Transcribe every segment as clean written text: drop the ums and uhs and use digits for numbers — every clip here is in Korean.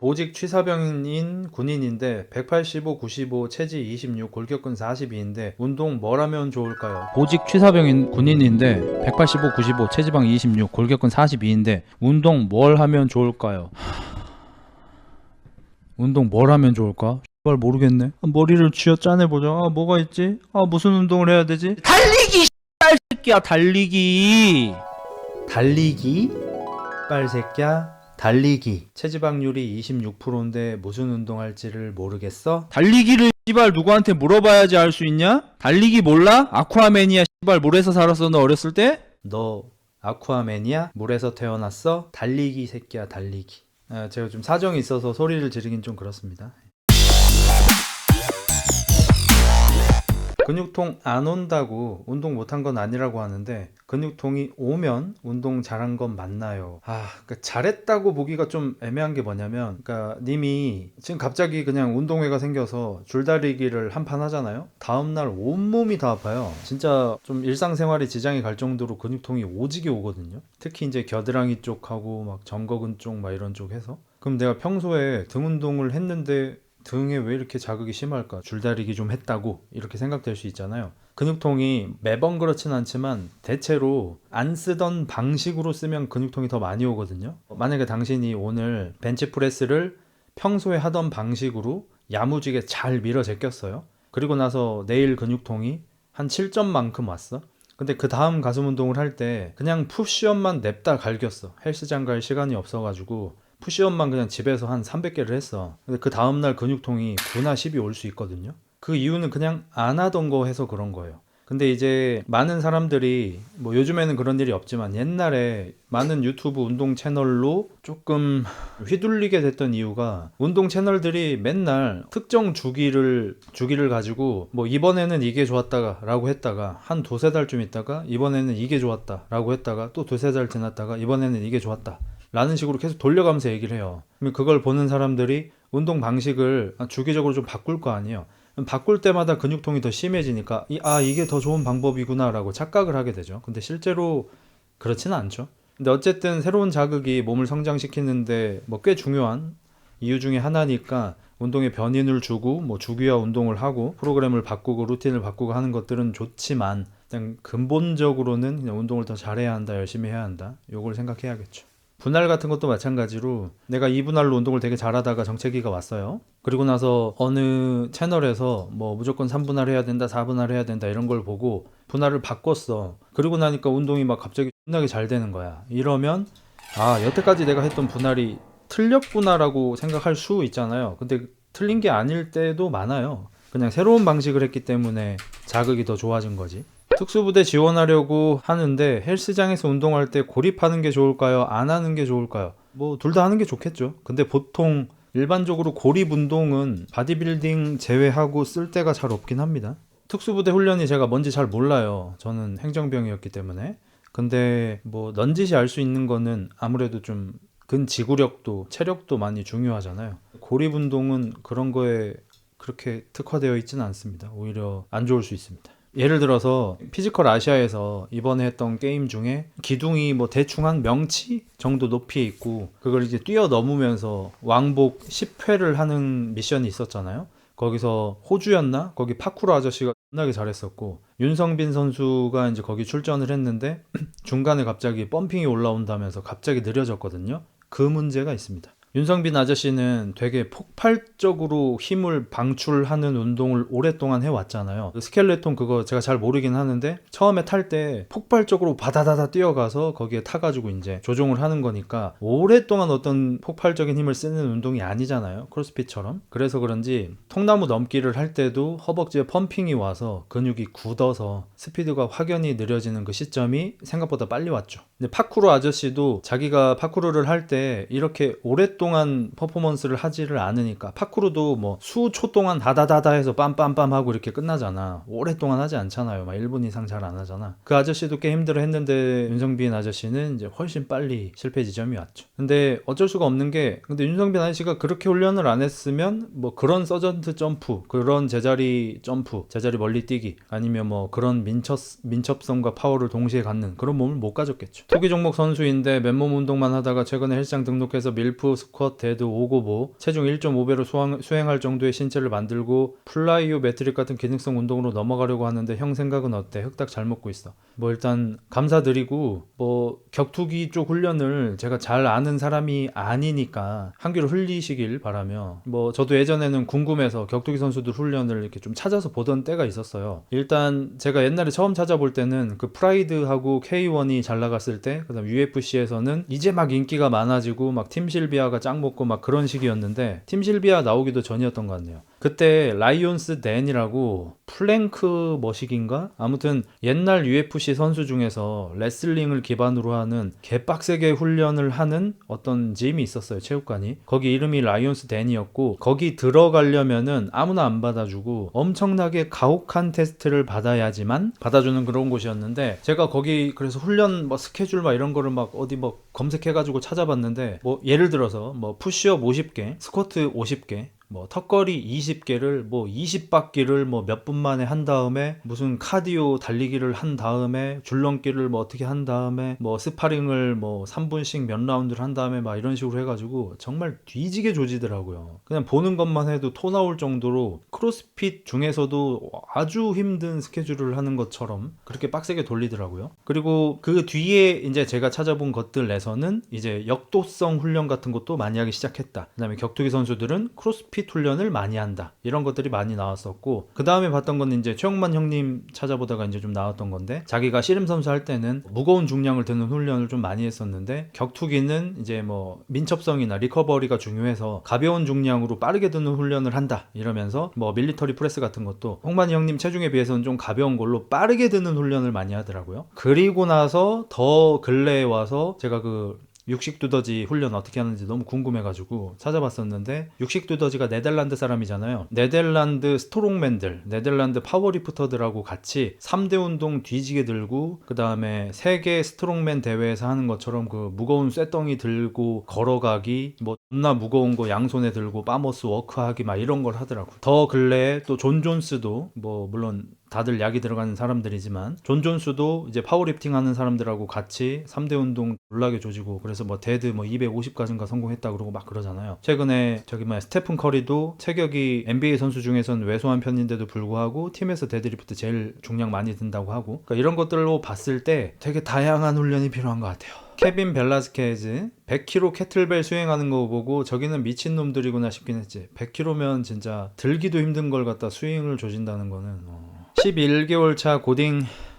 보직 취사병인 군인인데 185, 95, 체지 26, 골격근 42인데 운동 뭘 하면 좋을까요? 보직 취사병인 군인인데 185, 95, 체지방 26, 골격근 42인데 운동 뭘 하면 좋을까요? 운동 뭘 하면 좋을까? 발 모르겠네. 머리를 쥐어 짜내보자. 뭐가 있지? 무슨 운동을 해야 되지? 달리기! 새끼야, 달리기! 달리기? 빨새끼야, 달리기. 체지방률이 26%인데 무슨 운동할지를 모르겠어? 달리기를 씨발 누구한테 물어봐야지 알 수 있냐? 달리기 몰라? 아쿠아맨이야 씨발. 물에서 살았어 너 어렸을 때? 너 아쿠아맨이야? 물에서 태어났어? 달리기 새끼야, 달리기. 제가 좀 사정이 있어서 소리를 지르긴 좀 그렇습니다. 근육통 안 온다고 운동 못한 건 아니라고 하는데, 근육통이 오면 운동 잘한 건 맞나요? 그러니까 잘했다고 보기가 좀 애매한 게 뭐냐면, 그러니까 님이 지금 갑자기 그냥 운동회가 생겨서 줄다리기를 한 판 하잖아요. 다음날 온몸이 다 아파요. 진짜 좀 일상생활에 지장이 갈 정도로 근육통이 오지게 오거든요. 특히 이제 겨드랑이 쪽하고 막 정거근 쪽 막 이런 쪽 해서. 그럼 내가 평소에 등 운동을 했는데 등에 왜 이렇게 자극이 심할까? 줄다리기 좀 했다고 이렇게 생각될 수 있잖아요. 근육통이 매번 그렇진 않지만 대체로 안 쓰던 방식으로 쓰면 근육통이 더 많이 오거든요. 만약에 당신이 오늘 벤치프레스를 평소에 하던 방식으로 야무지게 잘 밀어 제꼈어요. 그리고 나서 내일 근육통이 한 7점만큼 왔어. 근데 그 다음 가슴 운동을 할 때 그냥 푸시업만 냅다 갈겼어. 헬스장 갈 시간이 없어가지고 푸시업만 그냥 집에서 한 300개를 했어. 근데 그 다음날 근육통이 9나 10이 올 수 있거든요. 그 이유는 그냥 안 하던 거 해서 그런 거예요. 근데 이제 많은 사람들이, 뭐 요즘에는 그런 일이 없지만 옛날에 많은 유튜브 운동 채널로 조금 휘둘리게 됐던 이유가, 운동 채널들이 맨날 특정 주기를 가지고 뭐 이번에는 이게 좋았다가 라고 했다가 한 두세 달쯤 있다가 이번에는 이게 좋았다 라고 했다가 또 두세 달 지났다가 이번에는 이게 좋았다 라는 식으로 계속 돌려가면서 얘기를 해요. 그럼 그걸 보는 사람들이 운동 방식을 주기적으로 좀 바꿀 거 아니에요. 바꿀 때마다 근육통이 더 심해지니까 이게 더 좋은 방법이구나 라고 착각을 하게 되죠. 근데 실제로 그렇지는 않죠. 근데 어쨌든 새로운 자극이 몸을 성장시키는데 뭐 꽤 중요한 이유 중에 하나니까, 운동에 변인을 주고 뭐 주기화 운동을 하고 프로그램을 바꾸고 루틴을 바꾸고 하는 것들은 좋지만, 그냥 근본적으로는 그냥 운동을 더 잘해야 한다, 열심히 해야 한다, 요걸 생각해야겠죠. 분할 같은 것도 마찬가지로, 내가 2분할로 운동을 되게 잘하다가 정체기가 왔어요. 그리고 나서 어느 채널에서 뭐 무조건 3분할 해야 된다, 4분할 해야 된다 이런 걸 보고 분할을 바꿨어. 그리고 나니까 운동이 막 갑자기 신나게 잘 되는 거야. 이러면 여태까지 내가 했던 분할이 틀렸구나라고 생각할 수 있잖아요. 근데 틀린 게 아닐 때도 많아요. 그냥 새로운 방식을 했기 때문에 자극이 더 좋아진 거지. 특수부대 지원하려고 하는데 헬스장에서 운동할 때 고립하는 게 좋을까요? 안 하는 게 좋을까요? 뭐 둘 다 하는 게 좋겠죠. 근데 보통 일반적으로 고립 운동은 바디빌딩 제외하고 쓸 데가 잘 없긴 합니다. 특수부대 훈련이 제가 뭔지 잘 몰라요. 저는 행정병이었기 때문에. 근데 뭐 넌지시 알 수 있는 거는 아무래도 좀 근지구력도 체력도 많이 중요하잖아요. 고립 운동은 그런 거에 그렇게 특화되어 있지는 않습니다. 오히려 안 좋을 수 있습니다. 예를 들어서 피지컬 아시아에서 이번에 했던 게임 중에 기둥이 뭐 대충 한 명치 정도 높이에 있고, 그걸 이제 뛰어넘으면서 왕복 10회를 하는 미션이 있었잖아요. 거기서 호주였나? 거기 파쿠르 아저씨가 겁나게 잘했었고, 윤성빈 선수가 이제 거기 출전을 했는데 중간에 갑자기 펌핑이 올라온다면서 갑자기 느려졌거든요. 그 문제가 있습니다. 윤성빈 아저씨는 되게 폭발적으로 힘을 방출하는 운동을 오랫동안 해왔잖아요. 스켈레톤 그거 제가 잘 모르긴 하는데, 처음에 탈 때 폭발적으로 바다다다 뛰어가서 거기에 타가지고 이제 조종을 하는 거니까 오랫동안 어떤 폭발적인 힘을 쓰는 운동이 아니잖아요. 크로스핏처럼. 그래서 그런지 통나무 넘기를 할 때도 허벅지에 펌핑이 와서 근육이 굳어서 스피드가 확연히 느려지는 그 시점이 생각보다 빨리 왔죠. 근데 파쿠르 아저씨도 자기가 파쿠르를 할 때 이렇게 오랫동안 퍼포먼스를 하지를 않으니까, 파쿠르도 뭐 수초 동안 다다다다 해서 빰빰빰 하고 이렇게 끝나잖아. 오랫동안 하지 않잖아요. 막 1분 이상 잘 안 하잖아. 그 아저씨도 꽤 힘들어 했는데 윤성빈 아저씨는 이제 훨씬 빨리 실패 지점이 왔죠. 근데 어쩔 수가 없는 게, 근데 윤성빈 아저씨가 그렇게 훈련을 안 했으면 뭐 그런 서전트 점프, 그런 제자리 점프, 제자리 멀리 뛰기, 아니면 뭐 그런 민첩성과 파워를 동시에 갖는 그런 몸을 못 가졌겠죠. 투기 종목 선수인데 맨몸 운동만 하다가 최근에 헬스장 등록해서 밀프 스쿼트, 데드, 오고보, 체중 1.5배로 수행할 정도의 신체를 만들고 플라이오 매트릭 같은 기능성 운동으로 넘어가려고 하는데 형 생각은 어때? 흑닭 잘 먹고 있어. 뭐 일단 감사드리고, 뭐 격투기 쪽 훈련을 제가 잘 아는 사람이 아니니까 한 귀로 흘리시길 바라며, 뭐 저도 예전에는 궁금해서 격투기 선수들 훈련을 이렇게 좀 찾아서 보던 때가 있었어요. 일단 제가 옛날에 처음 찾아볼 때는 그 프라이드하고 K1이 잘 나갔을 때, 그다음 UFC에서는 이제 막 인기가 많아지고 막 팀 실비아가 짱 먹고 막 그런 시기였는데, 팀 실비아 나오기도 전이었던 것 같네요. 그때 라이온스 댄이라고 플랭크 머시기인가? 아무튼 옛날 UFC 선수 중에서 레슬링을 기반으로 하는 개빡세게 훈련을 하는 어떤 짐이 있었어요, 체육관이. 거기 이름이 라이온스 댄이었고, 거기 들어가려면은 아무나 안 받아주고 엄청나게 가혹한 테스트를 받아야지만 받아주는 그런 곳이었는데, 제가 거기 그래서 훈련 뭐 스케줄 막 이런 거를 막 어디 뭐 검색해가지고 찾아봤는데, 뭐 예를 들어서 뭐 푸시업 50개, 스쿼트 50개, 뭐 턱걸이 20개를 뭐 20바퀴를 뭐 몇 분 만에 한 다음에, 무슨 카디오 달리기를 한 다음에, 줄넘기를 뭐 어떻게 한 다음에, 뭐 스파링을 뭐 3분씩 몇 라운드를 한 다음에 막 이런 식으로 해가지고 정말 뒤지게 조지더라고요. 그냥 보는 것만 해도 토 나올 정도로 크로스핏 중에서도 아주 힘든 스케줄을 하는 것처럼 그렇게 빡세게 돌리더라고요. 그리고 그 뒤에 이제 제가 찾아본 것들 내서는 이제 역도성 훈련 같은 것도 많이 하기 시작했다. 그 다음에 격투기 선수들은 크로스핏 훈련을 많이 한다, 이런 것들이 많이 나왔었고, 그 다음에 봤던 건 이제 최영만 형님 찾아보다가 이제 좀 나왔던 건데, 자기가 씨름 선수 할 때는 무거운 중량을 드는 훈련을 좀 많이 했었는데, 격투기는 이제 뭐 민첩성이나 리커버리가 중요해서 가벼운 중량으로 빠르게 드는 훈련을 한다, 이러면서 뭐 밀리터리 프레스 같은 것도 홍만이 형님 체중에 비해서는 좀 가벼운 걸로 빠르게 드는 훈련을 많이 하더라고요. 그리고 나서 더 근래에 와서 제가 그 육식두더지 훈련 어떻게 하는지 너무 궁금해가지고 찾아봤었는데, 육식두더지가 네덜란드 사람이잖아요. 네덜란드 스트롱맨들, 네덜란드 파워리프터들하고 같이 3대 운동 뒤지게 들고, 그 다음에 세계 스트롱맨 대회에서 하는 것처럼 그 무거운 쇳덩이 들고 걸어가기, 뭐 존나 무거운 거 양손에 들고 빠머스 워크하기 막 이런 걸 하더라고요. 더 근래에 또 존 존스도, 뭐 물론 다들 약이 들어가는 사람들이지만 존 존스도 이제 파워리프팅 하는 사람들하고 같이 3대 운동 놀라게 조지고, 그래서 뭐 데드 뭐 250까지인가 성공했다 그러고 막 그러잖아요. 최근에 저기 뭐야 스테픈 커리도 체격이 NBA 선수 중에서는 왜소한 편인데도 불구하고 팀에서 데드리프트 제일 중량 많이 든다고 하고, 그러니까 이런 것들로 봤을 때 되게 다양한 훈련이 필요한 것 같아요. 케빈 벨라스케즈 100kg 캐틀벨 수행하는 거 보고 저기는 미친놈들이구나 싶긴 했지. 100kg면 진짜 들기도 힘든 걸 갖다 스윙을 조진다는 거는 11개월 차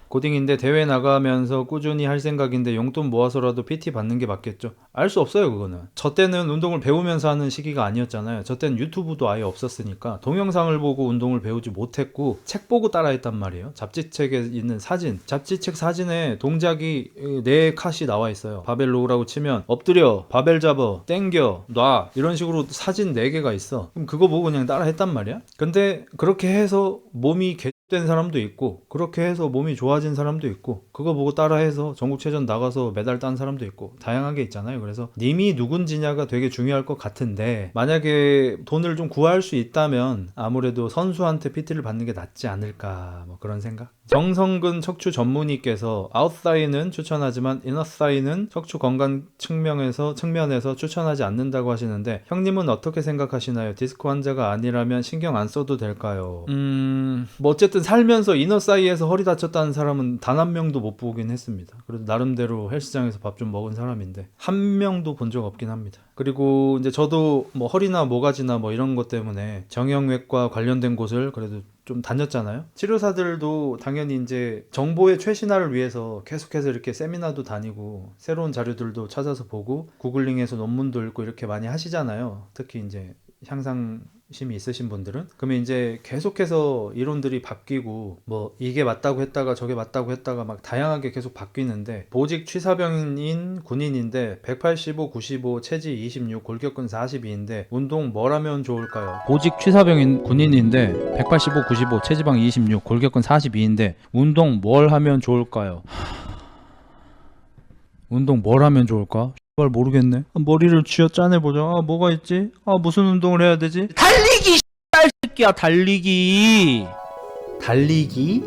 고딩인데 대회 나가면서 꾸준히 할 생각인데 용돈 모아서라도 PT 받는 게 맞겠죠? 알 수 없어요, 그거는. 저 때는 운동을 배우면서 하는 시기가 아니었잖아요. 저 때는 유튜브도 아예 없었으니까 동영상을 보고 운동을 배우지 못했고, 책 보고 따라했단 말이에요. 잡지책에 있는 사진, 잡지책 사진에 동작이 4컷이 나와 있어요. 바벨 로우라고 치면 엎드려, 바벨 잡아, 땡겨, 놔, 이런 식으로 사진 4개가 있어. 그럼 그거 보고 그냥 따라했단 말이야. 근데 그렇게 해서 몸이 된 사람도 있고, 그렇게 해서 몸이 좋아진 사람도 있고, 그거 보고 따라해서 전국체전 나가서 메달 딴 사람도 있고, 다양하게 있잖아요. 그래서 님이 누군지냐가 되게 중요할 것 같은데, 만약에 돈을 좀 구할 수 있다면 아무래도 선수한테 PT를 받는 게 낫지 않을까, 뭐 그런 생각. 정성근 척추 전문의께서 아웃사이는 추천하지만 이너사이는 척추 건강 측면에서 추천하지 않는다고 하시는데, 형님은 어떻게 생각하시나요? 디스크 환자가 아니라면 신경 안 써도 될까요? 뭐 어쨌든 살면서 이너사이에서 허리 다쳤다는 사람은 단 한 명도 못 보긴 했습니다. 그래도 나름대로 헬스장에서 밥 좀 먹은 사람인데 한 명도 본 적 없긴 합니다. 그리고 이제 저도 뭐 허리나 모가지나 뭐 이런 것 때문에 정형외과 관련된 곳을 그래도 좀 다녔잖아요. 치료사들도 당연히 이제 정보의 최신화를 위해서 계속해서 이렇게 세미나도 다니고 새로운 자료들도 찾아서 보고 구글링해서 논문도 읽고 이렇게 많이 하시잖아요. 특히 이제 향상심이 있으신 분들은. 그러면 이제 계속해서 이론들이 바뀌고, 뭐 이게 맞다고 했다가 저게 맞다고 했다가 막 다양하게 계속 바뀌는데, 보직 취사병인 군인인데 185, 95, 체지 26, 골격근 42인데 운동 뭘 하면 좋을까요? 보직 취사병인 군인인데 185, 95, 체지방 26, 골격근 42인데 운동 뭘 하면 좋을까요? 운동 뭘 하면 좋을까? 말 모르겠네. 머리를 쥐어 짜내보자. 뭐가 있지? 무슨 운동을 해야 되지? 달리기! 씨발 새끼야, 달리기! 달리기?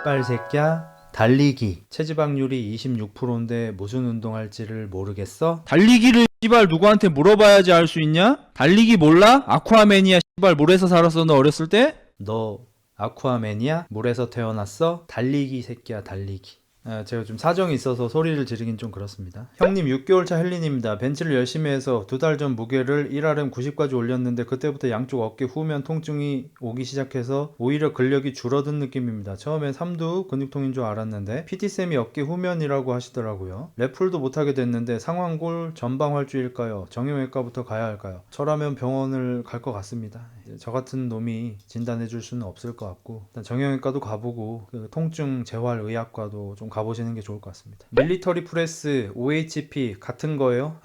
빨 새끼야, 달리기. 체지방률이 26%인데 무슨 운동할지를 모르겠어? 달리기를 씨발 누구한테 물어봐야지 알 수 있냐? 달리기 몰라? 아쿠아맨이야 씨발 물에서 살았어 너 어렸을 때? 너 아쿠아맨이야? 물에서 태어났어? 달리기 새끼야 달리기. 제가 좀 사정이 있어서 소리를 지르긴 좀 그렇습니다. 형님 6개월차 헬린입니다. 벤치를 열심히 해서 2달 전 무게를 1RM 90까지 올렸는데 그때부터 양쪽 어깨 후면 통증이 오기 시작해서 오히려 근력이 줄어든 느낌입니다. 처음엔 삼두 근육통인 줄 알았는데 PT쌤이 어깨 후면이라고 하시더라고요. 랩풀도 못하게 됐는데 상완골 전방활주일까요? 정형외과부터 가야 할까요? 저라면 병원을 갈 것 같습니다. 저 같은 놈이 진단해 줄 수는 없을 것 같고 일단 정형외과도 가보고 그 통증 재활 의학과도 좀 가보시는 게 좋을 것 같습니다. 밀리터리 프레스, OHP 같은 거예요?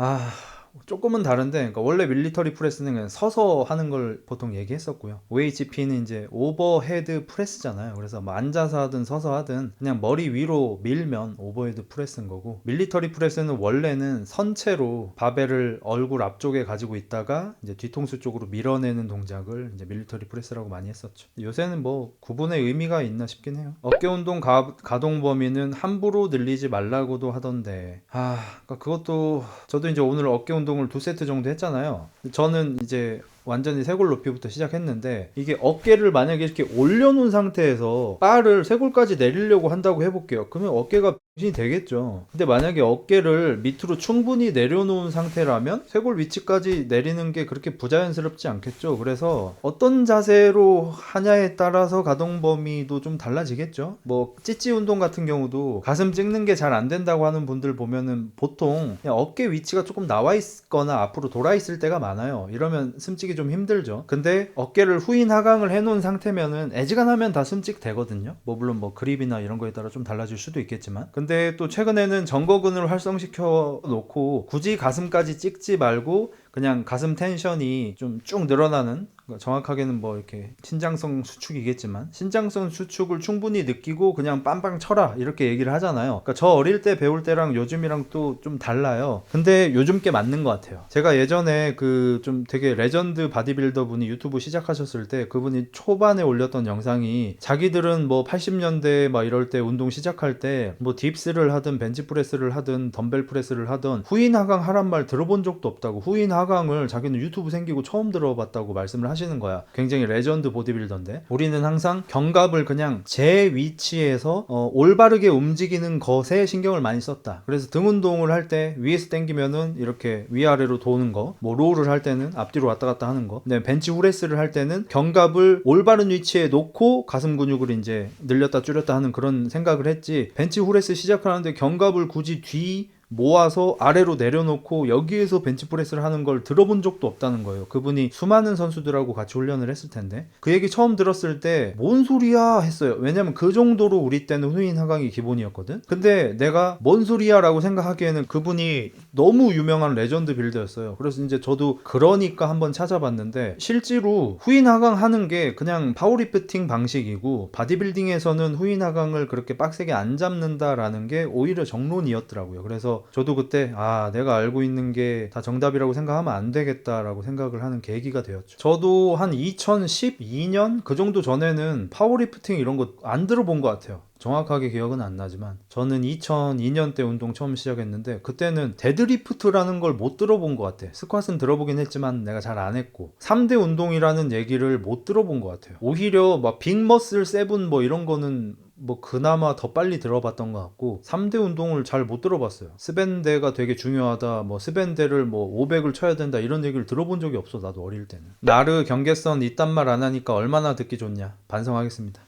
조금은 다른데, 그러니까 원래 밀리터리 프레스는 그냥 서서 하는 걸 보통 얘기했었고요. OHP는 이제 오버헤드 프레스잖아요. 그래서 뭐 앉아서 하든 서서 하든 그냥 머리 위로 밀면 오버헤드 프레스인 거고, 밀리터리 프레스는 원래는 선체로 바벨을 얼굴 앞쪽에 가지고 있다가 이제 뒤통수 쪽으로 밀어내는 동작을 이제 밀리터리 프레스라고 많이 했었죠. 요새는 뭐 구분의 의미가 있나 싶긴 해요. 어깨 운동 가동 범위는 함부로 늘리지 말라고도 하던데, 그러니까 그것도 저도 이제 오늘 어깨 운동을 2세트 정도 했잖아요. 저는 이제 완전히 쇄골 높이부터 시작했는데, 이게 어깨를 만약에 이렇게 올려놓은 상태에서 바를 쇄골까지 내리려고 한다고 해볼게요. 그러면 어깨가 병신이 되겠죠. 근데 만약에 어깨를 밑으로 충분히 내려놓은 상태라면 쇄골 위치까지 내리는 게 그렇게 부자연스럽지 않겠죠. 그래서 어떤 자세로 하냐에 따라서 가동 범위도 좀 달라지겠죠. 뭐 찌찌 운동 같은 경우도 가슴 찍는 게 잘 안 된다고 하는 분들 보면은 보통 그냥 어깨 위치가 조금 나와 있거나 앞으로 돌아 있을 때가 많아요. 이러면 숨찍이 좀 힘들죠. 근데 어깨를 후인 하강을 해놓은 상태면은 애지간하면 다 숨찍 되거든요. 뭐 물론 뭐 그립이나 이런 거에 따라 좀 달라질 수도 있겠지만, 근데 또 최근에는 정거근을 활성시켜 놓고 굳이 가슴까지 찍지 말고 그냥 가슴 텐션이 좀 쭉 늘어나는, 정확하게는 뭐 이렇게 신장성 수축이겠지만 신장성 수축을 충분히 느끼고 그냥 빵빵 쳐라 이렇게 얘기를 하잖아요. 그러니까 저 어릴 때 배울 때랑 요즘이랑 또 좀 달라요. 근데 요즘 게 맞는 것 같아요. 제가 예전에 그 좀 되게 레전드 바디빌더 분이 유튜브 시작하셨을 때 그분이 초반에 올렸던 영상이, 자기들은 뭐 80년대 막 이럴 때 운동 시작할 때 뭐 딥스를 하든 벤치프레스를 하든 덤벨 프레스를 하든 후인 하강 하란 말 들어본 적도 없다고, 후인 하강을 자기는 유튜브 생기고 처음 들어봤다고 말씀을 하시는 거야. 굉장히 레전드 보디빌더인데, 우리는 항상 견갑을 그냥 제 위치에서 올바르게 움직이는 것에 신경을 많이 썼다. 그래서 등 운동을 할 때 위에서 당기면은 이렇게 위아래로 도는 거, 뭐 로우를 할 때는 앞뒤로 왔다 갔다 하는 거, 근데 벤치 후레스를 할 때는 견갑을 올바른 위치에 놓고 가슴 근육을 이제 늘렸다 줄였다 하는 그런 생각을 했지, 벤치 후레스 시작하는데 견갑을 굳이 뒤 모아서 아래로 내려놓고 여기에서 벤치프레스를 하는 걸 들어본 적도 없다는 거예요. 그분이 수많은 선수들하고 같이 훈련을 했을 텐데, 그 얘기 처음 들었을 때 뭔 소리야 했어요. 왜냐면 그 정도로 우리 때는 후인 하강이 기본이었거든. 근데 내가 뭔 소리야 라고 생각하기에는 그분이 너무 유명한 레전드 빌더였어요. 그래서 이제 저도 그러니까 한번 찾아봤는데, 실제로 후인 하강 하는 게 그냥 파워리프팅 방식이고 바디빌딩에서는 후인 하강을 그렇게 빡세게 안 잡는다라는 게 오히려 정론이었더라고요. 그래서 저도 그때 내가 알고 있는 게 다 정답이라고 생각하면 안 되겠다라고 생각을 하는 계기가 되었죠. 저도 한 2012년 그 정도 전에는 파워리프팅 이런 거 안 들어본 것 같아요. 정확하게 기억은 안 나지만 저는 2002년 때 운동 처음 시작했는데, 그때는 데드리프트라는 걸 못 들어본 것 같아. 스쿼트는 들어보긴 했지만 내가 잘 안 했고 3대 운동이라는 얘기를 못 들어본 것 같아요. 오히려 막 빅머슬 세븐 뭐 이런 거는 뭐 그나마 더 빨리 들어봤던 것 같고 3대 운동을 잘 못 들어봤어요. 스밴데가 되게 중요하다, 뭐 스밴데를 뭐 500을 쳐야 된다 이런 얘기를 들어본 적이 없어. 나도 어릴 때는. 나르 경계선 이딴 말 안 하니까 얼마나 듣기 좋냐. 반성하겠습니다.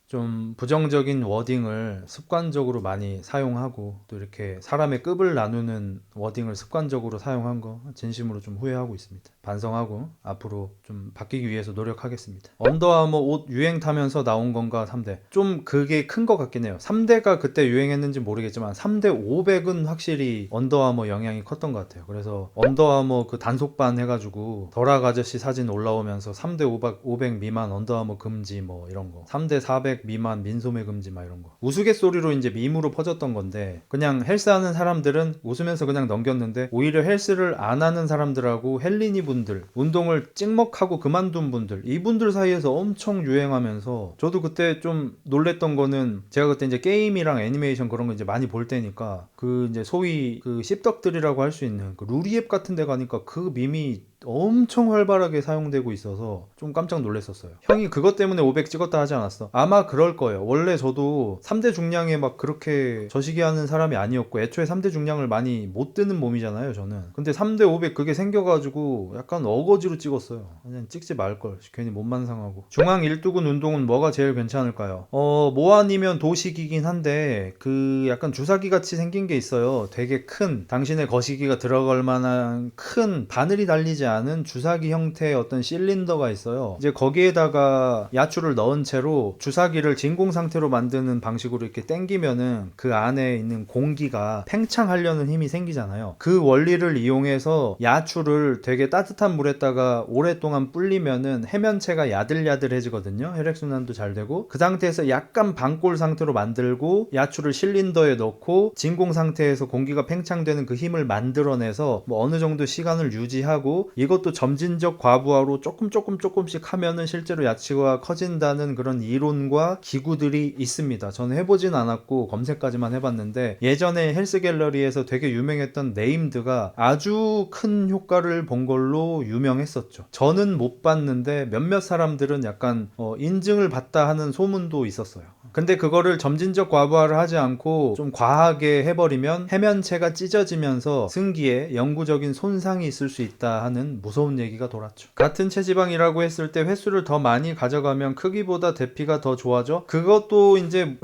좀 부정적인 워딩을 습관적으로 많이 사용하고, 또 이렇게 사람의 급을 나누는 워딩을 습관적으로 사용한 거 진심으로 좀 후회하고 있습니다. 반성하고 앞으로 좀 바뀌기 위해서 노력하겠습니다. 언더아머 옷 유행 타면서 나온 건가 3대. 좀 그게 큰 것 같긴 해요. 3대가 그때 유행했는지 모르겠지만 3대 500은 확실히 언더아머 영향이 컸던 것 같아요. 그래서 언더아머 그 단속반 해가지고 덜악 아저씨 사진 올라오면서 3대 500 미만 언더아머 금지 뭐 이런 거, 3대 400 미만 민소매 금지 막 이런 거 우스갯소리로 이제 밈으로 퍼졌던 건데, 그냥 헬스하는 사람들은 웃으면서 그냥 넘겼는데 오히려 헬스를 안 하는 사람들하고 헬린이 분들, 운동을 찍먹하고 그만둔 분들, 이분들 사이에서 엄청 유행하면서 저도 그때 좀 놀랬던 거는 제가 그때 이제 게임이랑 애니메이션 그런 거 이제 많이 볼 때니까 그 이제 소위 그 씹덕들이라고 할 수 있는 그 루리앱 같은 데 가니까 그 밈이 엄청 활발하게 사용되고 있어서 좀 깜짝 놀랐었어요. 형이 그것 때문에 500 찍었다 하지 않았어? 아마 그럴 거예요. 원래 저도 3대 중량에 막 그렇게 저시기 하는 사람이 아니었고 애초에 3대 중량을 많이 못 드는 몸이잖아요 저는. 근데 3대 500 그게 생겨가지고 약간 어거지로 찍었어요. 그냥 찍지 말걸. 괜히 몸만 상하고. 중앙 일두근 운동은 뭐가 제일 괜찮을까요? 뭐 아니면 도식이긴 한데 그 약간 주사기 같이 생긴 게 있어요. 되게 큰 당신의 거시기가 들어갈 만한 큰 바늘이 달리지 않은 주사기 형태의 어떤 실린더가 있어요. 이제 거기에다가 야추를 넣은 채로 주사기를 진공 상태로 만드는 방식으로 이렇게 당기면은 그 안에 있는 공기가 팽창하려는 힘이 생기잖아요. 그 원리를 이용해서 야추를 되게 따뜻한 물에다가 오랫동안 불리면은 해면체가 야들야들해지거든요. 혈액순환도 잘 되고 그 상태에서 약간 반골 상태로 만들고 야추를 실린더에 넣고 진공 상태에서 공기가 팽창되는 그 힘을 만들어내서 뭐 어느 정도 시간을 유지하고 이것도 점진적 과부하로 조금씩 하면은 실제로 야채가 커진다는 그런 이론과 기구들이 있습니다. 저는 해보진 않았고 검색까지만 해봤는데 예전에 헬스갤러리에서 되게 유명했던 네임드가 아주 큰 효과를 본 걸로 유명했었죠. 저는 못 봤는데 몇몇 사람들은 약간 인증을 받다 하는 소문도 있었어요. 근데 그거를 점진적 과부하를 하지 않고 좀 과하게 해버리면 해면체가 찢어지면서 승기에 영구적인 손상이 있을 수 있다 하는 무서운 얘기가 돌았죠. 같은 체지방이라고 했을 때 횟수를 더 많이 가져가면 크기보다 대피가 더 좋아져? 그것도 이제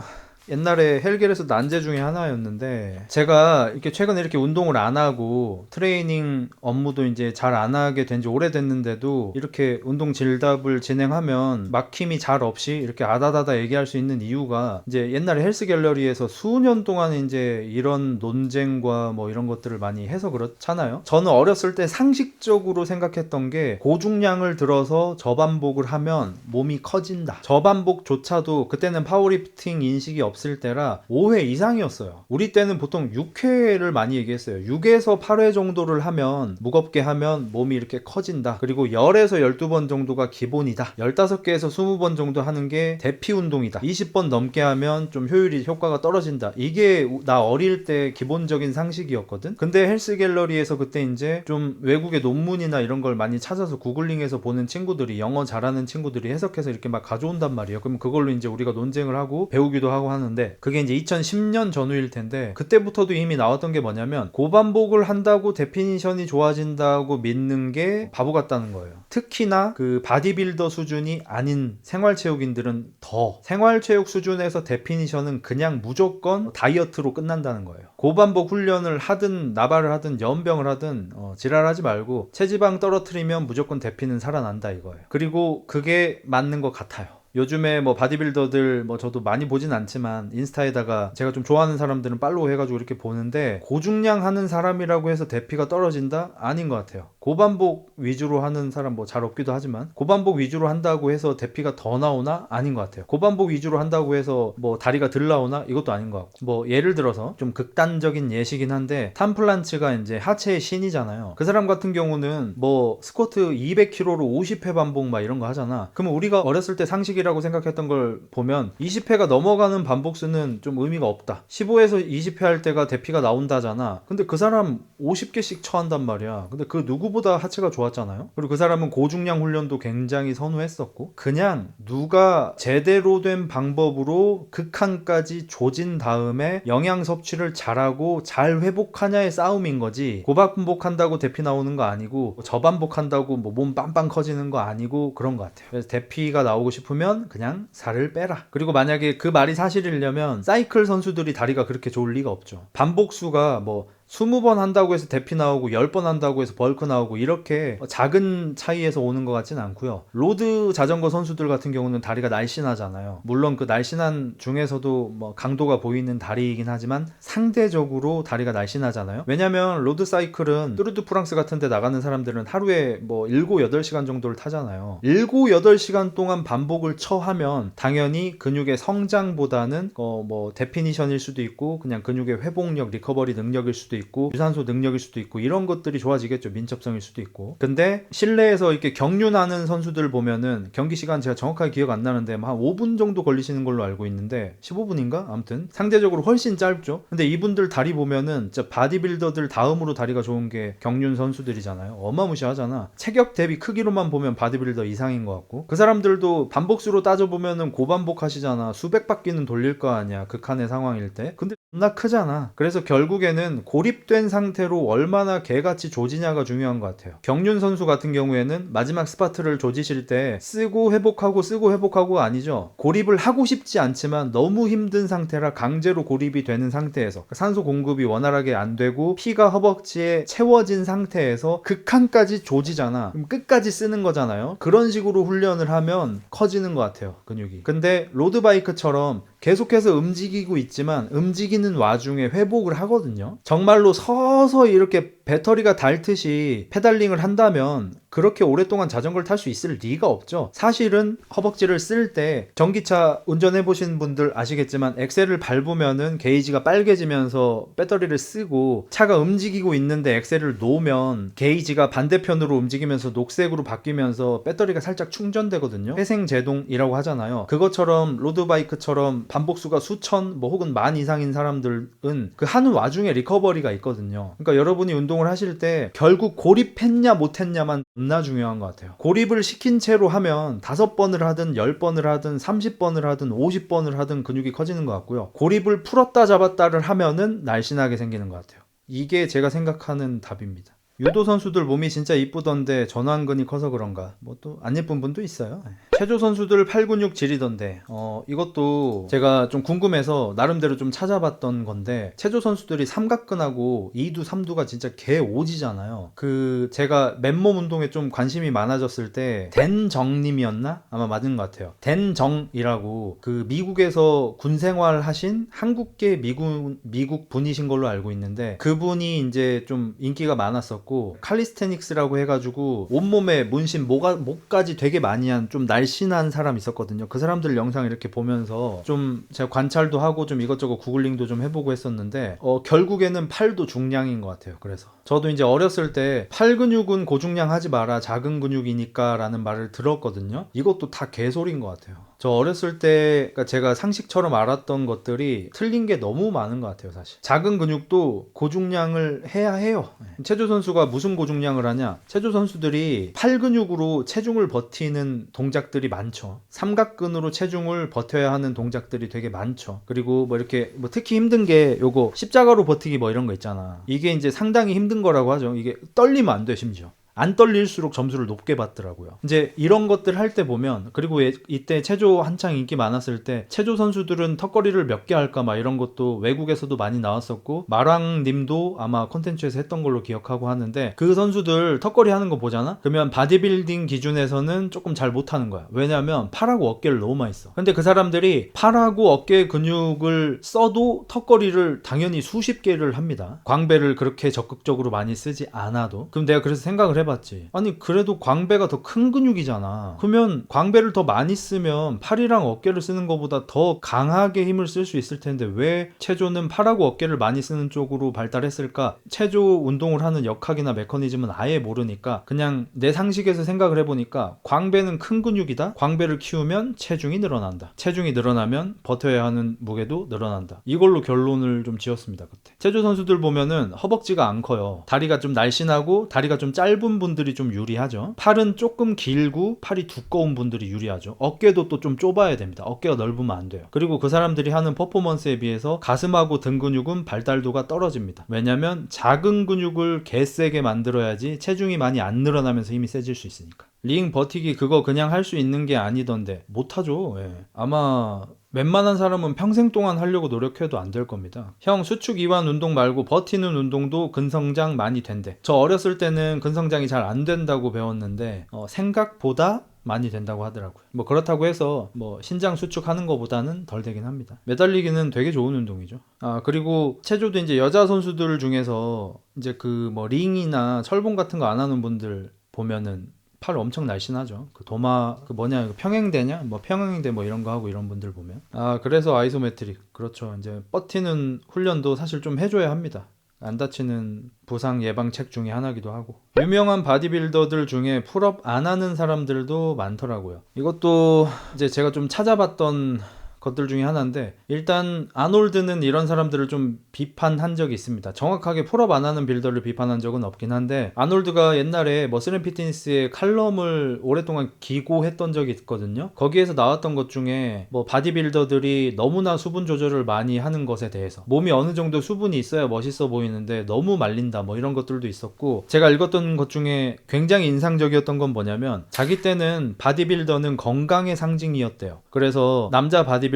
옛날에 헬겔에서 난제 중에 하나였는데 제가 이렇게 최근에 이렇게 운동을 안 하고 트레이닝 업무도 이제 잘 안 하게 된 지 오래됐는데도 이렇게 운동 질답을 진행하면 막힘이 잘 없이 이렇게 아다다다 얘기할 수 있는 이유가 이제 옛날에 헬스 갤러리에서 수년 동안 이제 이런 논쟁과 뭐 이런 것들을 많이 해서 그렇잖아요. 저는 어렸을 때 상식적으로 생각했던 게 고중량을 들어서 저반복을 하면 몸이 커진다. 저반복조차도 그때는 파워리프팅 인식이 없을 때라 5회 이상이었어요. 우리 때는 보통 6회를 많이 얘기했어요. 6에서 8회 정도를 하면 무겁게 하면 몸이 이렇게 커진다. 그리고 10에서 12번 정도가 기본이다. 15개에서 20번 정도 하는 게 대피 운동이다. 20번 넘게 하면 좀 효과가 떨어진다. 이게 나 어릴 때 기본적인 상식이었거든. 근데 헬스 갤러리에서 그때 이제 좀 외국의 논문이나 이런 걸 많이 찾아서 구글링해서 보는 친구들이 영어 잘하는 친구들이 해석해서 이렇게 막 가져온단 말이에요. 그럼 그걸로 이제 우리가 논쟁을 하고 배우기도 하고 하는데 그게 이제 2010년 전후일 텐데 그때부터도 이미 나왔던 게 뭐냐면 고반복을 한다고 데피니션이 좋아진다고 믿는 게 바보 같다는 거예요. 특히나 그 바디빌더 수준이 아닌 생활체육인들은 더 생활체육 수준에서 데피니션은 그냥 무조건 다이어트로 끝난다는 거예요. 고반복 훈련을 하든 나발을 하든 연병을 하든 지랄하지 말고 체지방 떨어뜨리면 무조건 데피는 살아난다 이거예요. 그리고 그게 맞는 것 같아요. 요즘에 뭐 바디빌더들 뭐 저도 많이 보진 않지만 인스타에다가 제가 좀 좋아하는 사람들은 팔로우 해가지고 이렇게 보는데 고중량 하는 사람이라고 해서 대피가 떨어진다? 아닌 것 같아요. 고반복 위주로 하는 사람 뭐 잘 없기도 하지만 고반복 위주로 한다고 해서 대피가 더 나오나? 아닌 것 같아요. 고반복 위주로 한다고 해서 뭐 다리가 덜 나오나? 이것도 아닌 것 같고 뭐 예를 들어서 좀 극단적인 예시긴 한데 탐 플란츠가 이제 하체의 신이잖아요. 그 사람 같은 경우는 뭐 스쿼트 200kg로 50회 반복 막 이런 거 하잖아. 그러면 우리가 어렸을 때 상식이라고 생각했던 걸 보면 20회가 넘어가는 반복수는 좀 의미가 없다. 15에서 20회 할 때가 대피가 나온다잖아. 근데 그 사람 50개씩 처한단 말이야. 근데 그 누구보다 하체가 좋았잖아요. 그리고 그 사람은 고중량 훈련도 굉장히 선호했었고 그냥 누가 제대로 된 방법으로 극한까지 조진 다음에 영양 섭취를 잘하고 잘 회복하냐의 싸움인 거지. 고반복한다고 대피 나오는 거 아니고 저반복한다고 뭐 몸 빵빵 커지는 거 아니고 그런 것 같아요. 그래서 대피가 나오고 싶으면 그냥 살을 빼라. 그리고 만약에 그 말이 사실이려면 사이클 선수들이 다리가 그렇게 좋을 리가 없죠. 반복수가 뭐 20번 한다고 해서 대피 나오고 10번 한다고 해서 벌크 나오고 이렇게 작은 차이에서 오는 것 같진 않고요. 로드 자전거 선수들 같은 경우는 다리가 날씬하잖아요. 물론 그 날씬한 중에서도 뭐 강도가 보이는 다리이긴 하지만 상대적으로 다리가 날씬하잖아요. 왜냐면 로드 사이클은 뚜르드 프랑스 같은 데 나가는 사람들은 하루에 뭐 7, 8시간 정도를 타잖아요. 7, 8시간 동안 반복을 처하면 당연히 근육의 성장보다는 뭐 데피니션일 수도 있고 그냥 근육의 회복력, 리커버리 능력일 수도 있고 유산소 능력일 수도 있고 이런 것들이 좋아지겠죠. 민첩성일 수도 있고. 근데 실내에서 이렇게 경륜하는 선수들 보면은 경기 시간 제가 정확하게 기억 안 나는데 한 5분 정도 걸리시는 걸로 알고 있는데 15분인가? 아무튼 상대적으로 훨씬 짧죠. 근데 이분들 다리 보면은 진짜 바디빌더들 다음으로 다리가 좋은 게 경륜 선수들이잖아요. 어마무시하잖아. 체격 대비 크기로만 보면 바디빌더 이상인 것 같고 그 사람들도 반복수로 따져보면은 고반복 하시잖아. 수백 바퀴는 돌릴 거 아니야. 극한의 상황일 때. 근데 존나 크잖아. 그래서 결국에는 고립된 상태로 얼마나 개같이 조지냐가 중요한 것 같아요. 경륜 선수 같은 경우에는 마지막 스파트를 조지실 때 쓰고 회복하고 아니죠. 고립을 하고 싶지 않지만 너무 힘든 상태라 강제로 고립이 되는 상태에서 산소 공급이 원활하게 안 되고 피가 허벅지에 채워진 상태에서 극한까지 조지잖아. 그럼 끝까지 쓰는 거잖아요. 그런 식으로 훈련을 하면 커지는 것 같아요. 근육이. 근데 로드바이크처럼 계속해서 움직이고 있지만 움직이는 와중에 회복을 하거든요. 정말로 서서히 이렇게 배터리가 닳듯이 페달링을 한다면 그렇게 오랫동안 자전거를 탈 수 있을 리가 없죠. 사실은 허벅지를 쓸 때 전기차 운전해 보신 분들 아시겠지만 엑셀을 밟으면은 게이지가 빨개지면서 배터리를 쓰고 차가 움직이고 있는데 엑셀을 놓으면 게이지가 반대편으로 움직이면서 녹색으로 바뀌면서 배터리가 살짝 충전되거든요. 회생제동이라고 하잖아요. 그것처럼 로드바이크처럼 반복수가 수천 뭐 혹은 만 이상인 사람들은 그 하는 와중에 리커버리가 있거든요. 그러니까 여러분이 운동을 하실 때 결국 고립했냐 못했냐만 존나 중요한 것 같아요. 고립을 시킨 채로 하면 5번을 하든 10번을 하든 30번을 하든 50번을 하든 근육이 커지는 것 같고요. 고립을 풀었다 잡았다를 하면은 날씬하게 생기는 것 같아요. 이게 제가 생각하는 답입니다. 유도 선수들 몸이 진짜 이쁘던데 전완근이 커서 그런가 뭐 또 안 예쁜 분도 있어요. 체조 선수들 팔 근육 지리던데 이것도 제가 좀 궁금해서 나름대로 좀 찾아봤던 건데 체조 선수들이 삼각근하고 2두 3두가 진짜 개 오지잖아요. 그 제가 맨몸 운동에 좀 관심이 많아졌을 때 댄정님이었나? 아마 맞은 것 같아요. 댄정이라고 그 미국에서 군 생활 하신 한국계 미국 분이신 걸로 알고 있는데 그분이 이제 좀 인기가 많았었고 칼리스테닉스라고 해가지고 온몸에 문신 목까지 되게 많이 한 좀 날씬한 사람 있었거든요. 그 사람들 영상 이렇게 보면서 좀 제가 관찰도 하고 좀 이것저것 구글링도 좀 해보고 했었는데 결국에는 팔도 중량인 것 같아요. 그래서 저도 이제 어렸을 때 팔 근육은 고중량 하지 마라 작은 근육이니까 라는 말을 들었거든요. 이것도 다 개소리인 것 같아요. 저 어렸을 때 그러니까 제가 상식처럼 알았던 것들이 틀린 게 너무 많은 것 같아요. 사실 작은 근육도 고중량을 해야 해요. 체조 선수가 무슨 고중량을 하냐, 체조 선수들이 팔 근육으로 체중을 버티는 동작들이 많죠. 삼각근으로 체중을 버텨야 하는 동작들이 되게 많죠. 그리고 뭐 이렇게 뭐 특히 힘든 게 요거 십자가로 버티기 뭐 이런 거 있잖아. 이게 이제 상당히 힘든 거라고 하죠. 이게 떨리면 안 돼. 심지어 안 떨릴수록 점수를 높게 받더라고요. 이제 이런 것들 할 때 보면, 그리고 이때 체조 한창 인기 많았을 때 체조 선수들은 턱걸이를 몇 개 할까 막 이런 것도 외국에서도 많이 나왔었고 마랑 님도 아마 콘텐츠에서 했던 걸로 기억하고 하는데 그 선수들 턱걸이 하는 거 보잖아? 그러면 바디빌딩 기준에서는 조금 잘 못하는 거야. 왜냐면 팔하고 어깨를 너무 많이 써. 근데 그 사람들이 팔하고 어깨 근육을 써도 턱걸이를 당연히 수십 개를 합니다. 광배를 그렇게 적극적으로 많이 쓰지 않아도. 그럼 내가 그래서 생각을 해봤지. 아니 그래도 광배가 더 큰 근육이잖아. 그러면 광배를 더 많이 쓰면 팔이랑 어깨를 쓰는 것보다 더 강하게 힘을 쓸 수 있을 텐데 왜 체조는 팔하고 어깨를 많이 쓰는 쪽으로 발달했을까? 체조 운동을 하는 역학이나 메커니즘은 아예 모르니까 그냥 내 상식에서 생각을 해보니까 광배는 큰 근육이다. 광배를 키우면 체중이 늘어난다. 체중이 늘어나면 버텨야 하는 무게도 늘어난다. 이걸로 결론을 좀 지었습니다. 그때 체조 선수들 보면은 허벅지가 안 커요. 다리가 좀 날씬하고 다리가 좀 짧은 분들이 좀 유리하죠. 팔은 조금 길고 팔이 두꺼운 분들이 유리하죠. 어깨도 또 좀 좁아야 됩니다. 어깨가 넓으면 안 돼요. 그리고 그 사람들이 하는 퍼포먼스에 비해서 가슴하고 등 근육은 발달도가 떨어집니다. 왜냐면 작은 근육을 개세게 만들어야지 체중이 많이 안 늘어나면서 힘이 세질 수 있으니까. 링 버티기 그거 그냥 할 수 있는 게 아니던데 못하죠. 예. 아마 웬만한 사람은 평생 동안 하려고 노력해도 안 될 겁니다. 형 수축 이완 운동 말고 버티는 운동도 근성장 많이 된대. 저 어렸을 때는 근성장이 잘 안 된다고 배웠는데 생각보다 많이 된다고 하더라고요. 뭐 그렇다고 해서 뭐 신장 수축하는 것보다는 덜 되긴 합니다. 매달리기는 되게 좋은 운동이죠. 그리고 체조도 이제 여자 선수들 중에서 이제 그 뭐 링이나 철봉 같은 거 안 하는 분들 보면은 팔 엄청 날씬하죠. 그 도마 그 뭐냐 평행대냐 뭐 평행대 뭐 이런 거 하고 이런 분들 보면 그래서 아이소메트릭 그렇죠. 이제 버티는 훈련도 사실 좀 해줘야 합니다. 안 다치는 부상 예방책 중에 하나기도 하고. 유명한 바디빌더들 중에 풀업 안 하는 사람들도 많더라고요. 이것도 이제 제가 좀 찾아봤던 것들 중에 하나인데, 일단 아놀드는 이런 사람들을 좀 비판한 적이 있습니다. 정확하게 풀업 안 하는 빌더를 비판한 적은 없긴 한데, 아놀드가 옛날에 머슬 앤 피트니스의 칼럼을 오랫동안 기고했던 적이 있거든요. 거기에서 나왔던 것 중에 뭐 바디빌더들이 너무나 수분 조절을 많이 하는 것에 대해서, 몸이 어느 정도 수분이 있어야 멋있어 보이는데 너무 말린다 뭐 이런 것들도 있었고, 제가 읽었던 것 중에 굉장히 인상적이었던 건 뭐냐면, 자기 때는 바디빌더는 건강의 상징이었대요. 그래서 남자 바디빌더들,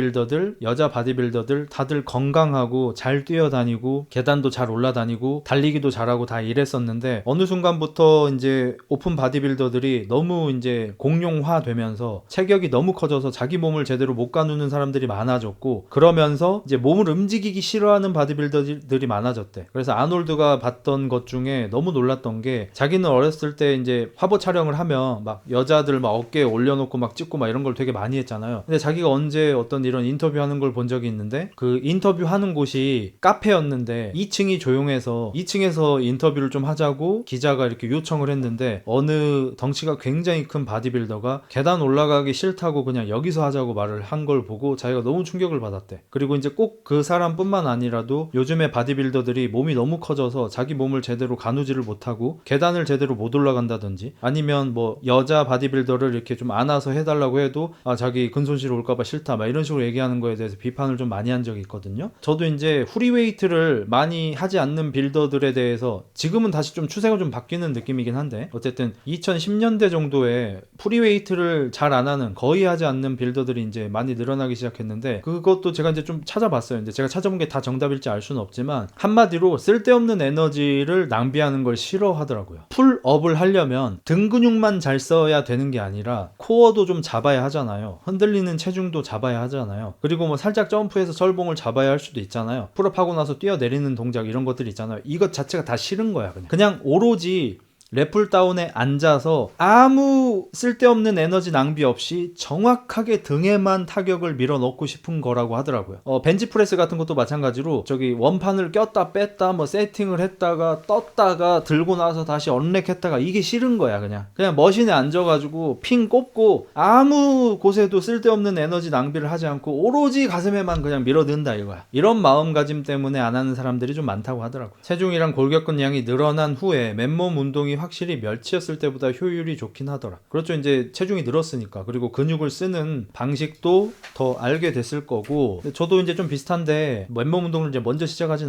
여자 바디빌더들 다들 건강하고 잘 뛰어다니고 계단도 잘 올라다니고 달리기도 잘하고 다 이랬었는데, 어느 순간부터 이제 오픈 바디빌더들이 너무 이제 공룡화 되면서 체격이 너무 커져서 자기 몸을 제대로 못 가누는 사람들이 많아졌고, 그러면서 이제 몸을 움직이기 싫어하는 바디빌더들이 많아졌대. 그래서 아놀드가 봤던 것 중에 너무 놀랐던 게, 자기는 어렸을 때 이제 화보 촬영을 하면 막 여자들 막 어깨에 올려놓고 막 찍고 막 이런 걸 되게 많이 했잖아요. 근데 자기가 언제 어떤 이런 인터뷰하는 걸 본 적이 있는데, 그 인터뷰하는 곳이 카페였는데 2층이 조용해서 2층에서 인터뷰를 좀 하자고 기자가 이렇게 요청을 했는데, 어느 덩치가 굉장히 큰 바디빌더가 계단 올라가기 싫다고 그냥 여기서 하자고 말을 한 걸 보고 자기가 너무 충격을 받았대. 그리고 이제 꼭 그 사람뿐만 아니라도 요즘에 바디빌더들이 몸이 너무 커져서 자기 몸을 제대로 가누지를 못하고 계단을 제대로 못 올라간다든지, 아니면 뭐 여자 바디빌더를 이렇게 좀 안아서 해달라고 해도 자기 근손실 올까봐 싫다 막 이런 식으로 얘기하는 거에 대해서 비판을 좀 많이 한 적이 있거든요. 저도 이제 프리웨이트를 많이 하지 않는 빌더들에 대해서 지금은 다시 좀 추세가 좀 바뀌는 느낌이긴 한데, 어쨌든 2010년대 정도에 프리웨이트를 잘 안 하는, 거의 하지 않는 빌더들이 이제 많이 늘어나기 시작했는데, 그것도 제가 이제 좀 찾아봤어요. 이제 제가 찾아본 게 다 정답일지 알 수는 없지만, 한마디로 쓸데없는 에너지를 낭비하는 걸 싫어하더라고요. 풀업을 하려면 등 근육만 잘 써야 되는 게 아니라 코어도 좀 잡아야 하잖아요. 흔들리는 체중도 잡아야 하잖아요. 그리고 뭐 살짝 점프해서 철봉을 잡아야 할 수도 있잖아요. 풀업하고 나서 뛰어내리는 동작 이런 것들 있잖아요. 이것 자체가 다 싫은 거야. 그냥 오로지 랩풀다운에 앉아서 아무 쓸데없는 에너지 낭비 없이 정확하게 등에만 타격을 밀어넣고 싶은 거라고 하더라고요. 벤치프레스 같은 것도 마찬가지로 저기 원판을 꼈다 뺐다 뭐 세팅을 했다가 떴다가 들고 나서 다시 언렉했다가, 이게 싫은 거야. 그냥 머신에 앉아가지고 핀 꼽고 아무 곳에도 쓸데없는 에너지 낭비를 하지 않고 오로지 가슴에만 그냥 밀어넣는다 이거야. 이런 마음가짐 때문에 안 하는 사람들이 좀 많다고 하더라고요. 체중이랑 골격근 양이 늘어난 후에 맨몸 운동이 확실히 멸치였을 때보다 효율이 좋긴 하더라. 그렇죠. 이제 체중이 늘었으니까. 그리고 근육을 쓰는 방식도 더 알게 됐을 거고. 저도 이제 좀 비슷한데, 맨몸 운동을 이제 먼저 시작하진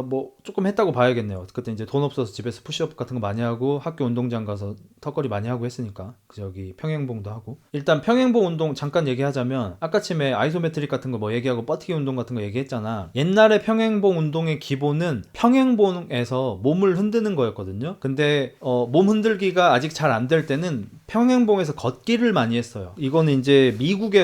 뭐 조금 했다고 봐야겠네요. 그때 이제 돈 없어서 집에서 푸시업 같은 거 많이 하고 학교 운동장 가서 턱걸이 많이 하고 했으니까. 저기 평행봉도 하고. 일단 평행봉 운동 잠깐 얘기하자면, 아까쯤에 아이소메트릭 같은 거 뭐 얘기하고 버티기 운동 같은 거 얘기했잖아. 옛날에 평행봉 운동의 기본은 평행봉에서 몸을 흔드는 거였거든요. 근데 몸 흔들기가 아직 잘 안 될 때는 평행봉에서 걷기를 많이 했어요. 이거는 이제 미국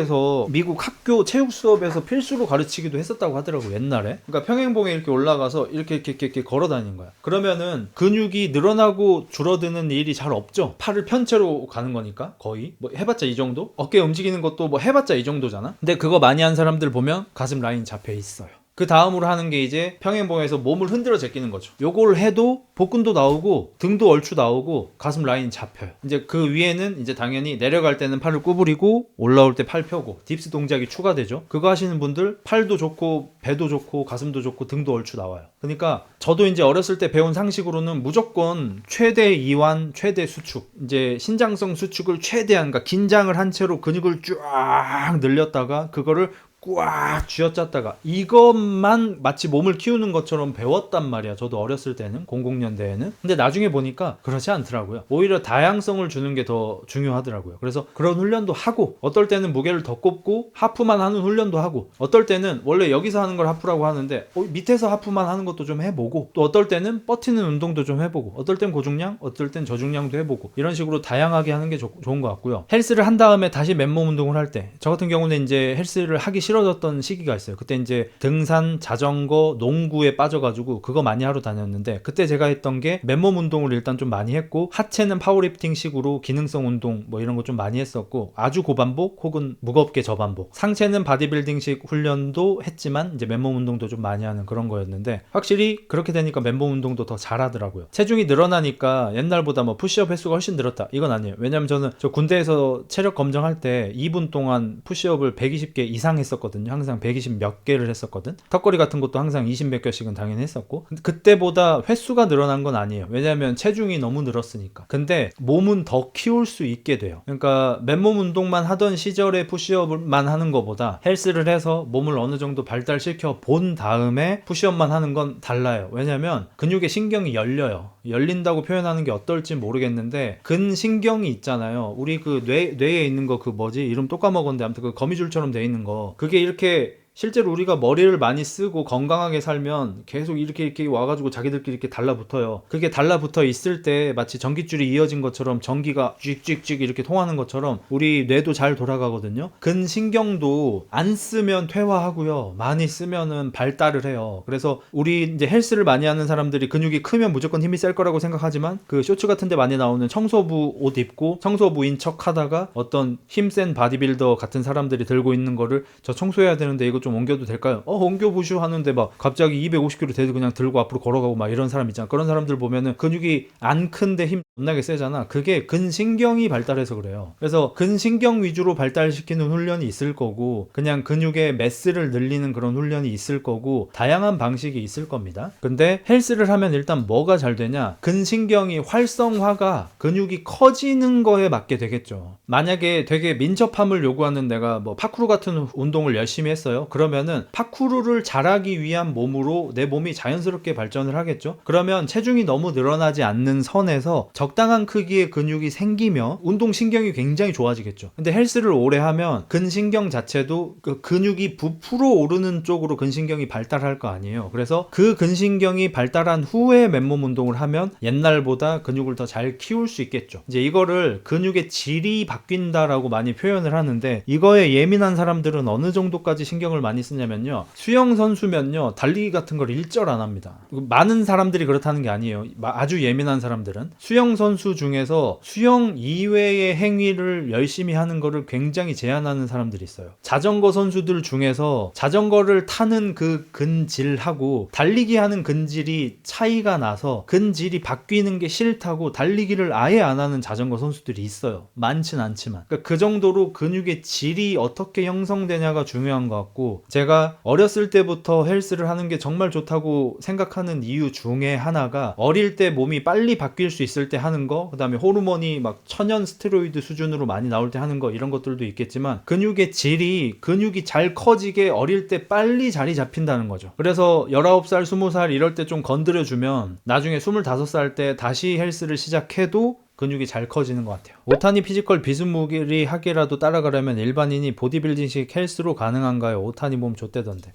학교 체육 수업에서 필수로 가르치기도 했었다고 하더라고, 옛날에. 그러니까 평행봉에 이렇게 올라가서 이렇게 걸어 다니는 거야. 그러면은 근육이 늘어나고 줄어드는 일이 잘 없죠. 팔을 편채로 가는 거니까. 거의 뭐 해봤자 이 정도? 어깨 움직이는 것도 뭐 해봤자 이 정도잖아. 근데 그거 많이 한 사람들 보면 가슴 라인 잡혀 있어요. 그 다음으로 하는 게 이제 평행봉에서 몸을 흔들어 제끼는 거죠. 요걸 해도 복근도 나오고 등도 얼추 나오고 가슴 라인 잡혀요. 이제 그 위에는 이제 당연히 내려갈 때는 팔을 구부리고 올라올 때 팔 펴고 딥스 동작이 추가되죠. 그거 하시는 분들 팔도 좋고 배도 좋고 가슴도 좋고 등도 얼추 나와요. 그러니까 저도 이제 어렸을 때 배운 상식으로는 무조건 최대 이완, 최대 수축, 이제 신장성 수축을 최대한, 그러니까 긴장을 한 채로 근육을 쫙 늘렸다가 그거를 꽉 쥐어짰다가, 이것만 마치 몸을 키우는 것처럼 배웠단 말이야. 저도 어렸을 때는, 00년대에는. 근데 나중에 보니까 그렇지 않더라고요. 오히려 다양성을 주는 게 더 중요하더라고요. 그래서 그런 훈련도 하고, 어떨 때는 무게를 더 꼽고 하프만 하는 훈련도 하고, 어떨 때는 원래 여기서 하는 걸 하프라고 하는데 밑에서 하프만 하는 것도 좀 해보고, 또 어떨 때는 버티는 운동도 좀 해보고, 어떨 땐 고중량, 어떨 땐 저중량도 해보고, 이런 식으로 다양하게 하는 게 좋은 것 같고요. 헬스를 한 다음에 다시 맨몸 운동을 할 때, 저 같은 경우는 이제 헬스를 하기 싫어 싫어졌던 시기가 있어요. 그때 이제 등산, 자전거, 농구에 빠져가지고 그거 많이 하러 다녔는데, 그때 제가 했던 게 맨몸 운동을 일단 좀 많이 했고, 하체는 파워리프팅 식으로 기능성 운동 뭐 이런 거 좀 많이 했었고, 아주 고반복 혹은 무겁게 저반복, 상체는 바디빌딩식 훈련도 했지만 이제 맨몸 운동도 좀 많이 하는 그런 거였는데, 확실히 그렇게 되니까 맨몸 운동도 더 잘하더라고요. 체중이 늘어나니까 옛날보다 뭐 푸시업 횟수가 훨씬 늘었다, 이건 아니에요. 왜냐면 저는 저 군대에서 체력 검정할 때 2분 동안 푸시업을 120개 이상 했었거든요. 항상 120 몇 개를 했었거든. 턱걸이 같은 것도 항상 20 몇 개씩은 당연히 했었고, 그때보다 횟수가 늘어난 건 아니에요. 왜냐면 체중이 너무 늘었으니까. 근데 몸은 더 키울 수 있게 돼요. 그러니까 맨몸 운동만 하던 시절에 푸시업만 하는 것보다 헬스를 해서 몸을 어느 정도 발달시켜 본 다음에 푸시업만 하는 건 달라요. 왜냐면 근육의 신경이 열려요. 열린다고 표현하는 게 어떨지 모르겠는데, 근신경이 있잖아요. 우리 그 뇌에 있는 거, 그 뭐지? 이름 또 까먹었는데, 아무튼 그 거미줄처럼 돼 있는 거. 그게 이렇게 실제로 우리가 머리를 많이 쓰고 건강하게 살면 계속 이렇게 와가지고 자기들끼리 이렇게 달라붙어요. 그게 달라붙어 있을 때 마치 전깃줄이 이어진 것처럼, 전기가 쥐쥐쥐 이렇게 통하는 것처럼 우리 뇌도 잘 돌아가거든요. 근신경도 안 쓰면 퇴화하고요, 많이 쓰면은 발달을 해요. 그래서 우리 이제 헬스를 많이 하는 사람들이 근육이 크면 무조건 힘이 셀 거라고 생각하지만, 그 쇼츠 같은 데 많이 나오는 청소부 옷 입고 청소부인 척 하다가 어떤 힘센 바디빌더 같은 사람들이 들고 있는 거를, 저 청소해야 되는데 이거 좀 옮겨도 될까요? 옮겨보시오 하는데 막 갑자기 250kg 돼도 그냥 들고 앞으로 걸어가고 막 이런 사람 있잖아. 그런 사람들 보면은 근육이 안 큰데 힘 겁나게 세잖아. 그게 근신경이 발달해서 그래요. 그래서 근신경 위주로 발달시키는 훈련이 있을 거고, 그냥 근육의 매스를 늘리는 그런 훈련이 있을 거고, 다양한 방식이 있을 겁니다. 근데 헬스를 하면 일단 뭐가 잘 되냐? 근신경이 활성화가 근육이 커지는 거에 맞게 되겠죠. 만약에 되게 민첩함을 요구하는, 내가 뭐 파쿠르 같은 운동을 열심히 했어요. 그러면은 파쿠르를 잘하기 위한 몸으로 내 몸이 자연스럽게 발전을 하겠죠. 그러면 체중이 너무 늘어나지 않는 선에서 적당한 크기의 근육이 생기며 운동신경이 굉장히 좋아지겠죠. 근데 헬스를 오래 하면 근신경 자체도 그 근육이 부풀어 오르는 쪽으로 근신경이 발달할 거 아니에요. 그래서 그 근신경이 발달한 후에 맨몸 운동을 하면 옛날보다 근육을 더 잘 키울 수 있겠죠. 이제 이거를 근육의 질이 바뀐다라고 많이 표현을 하는데, 이거에 예민한 사람들은 어느 정도까지 신경을 많이 쓰냐면요, 수영 선수면요 달리기 같은 걸 일절 안 합니다. 많은 사람들이 그렇다는 게 아니에요. 아주 예민한 사람들은. 수영 선수 중에서 수영 이외의 행위를 열심히 하는 거를 굉장히 제한하는 사람들이 있어요. 자전거 선수들 중에서 자전거를 타는 그 근질하고 달리기 하는 근질이 차이가 나서 근질이 바뀌는 게 싫다고 달리기를 아예 안 하는 자전거 선수들이 있어요. 많진 않지만. 그러니까 그 정도로 근육의 질이 어떻게 형성되냐가 중요한 것 같고, 제가 어렸을 때부터 헬스를 하는 게 정말 좋다고 생각하는 이유 중에 하나가, 어릴 때 몸이 빨리 바뀔 수 있을 때 하는 거, 그 다음에 호르몬이 막 천연 스테로이드 수준으로 많이 나올 때 하는 거, 이런 것들도 있겠지만, 근육의 질이, 근육이 잘 커지게 어릴 때 빨리 자리 잡힌다는 거죠. 그래서 19살, 20살 이럴 때 좀 건드려주면 나중에 25살 때 다시 헬스를 시작해도 근육이 잘 커지는 것 같아요. 오타니 피지컬 비스무리 하기라도 따라가려면 일반인이 보디빌딩식 헬스로 가능한가요? 오타니 몸 좋대던데.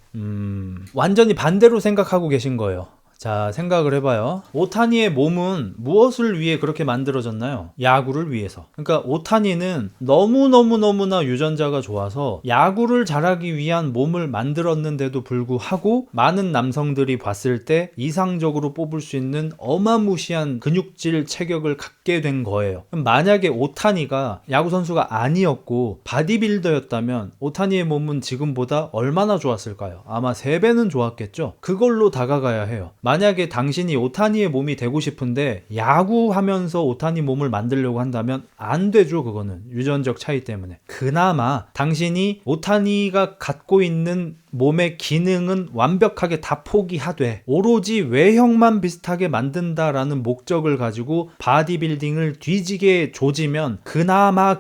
완전히 반대로 생각하고 계신 거예요. 자, 생각을 해봐요. 오타니의 몸은 무엇을 위해 그렇게 만들어졌나요? 야구를 위해서. 그러니까 오타니는 너무나 유전자가 좋아서 야구를 잘하기 위한 몸을 만들었는데도 불구하고, 많은 남성들이 봤을 때 이상적으로 뽑을 수 있는 어마무시한 근육질 체격을 갖게 된 거예요. 그럼 만약에 오타니가 야구 선수가 아니었고 바디빌더였다면 오타니의 몸은 지금보다 얼마나 좋았을까요? 아마 3배는 좋았겠죠. 그걸로 다가가야 해요. 만약에 당신이 오타니의 몸이 되고 싶은데 야구하면서 오타니 몸을 만들려고 한다면 안 되죠. 그거는 유전적 차이 때문에. 그나마 당신이 오타니가 갖고 있는 몸의 기능은 완벽하게 다 포기하되 오로지 외형만 비슷하게 만든다라는 목적을 가지고 바디빌딩을 뒤지게 조지면 그나마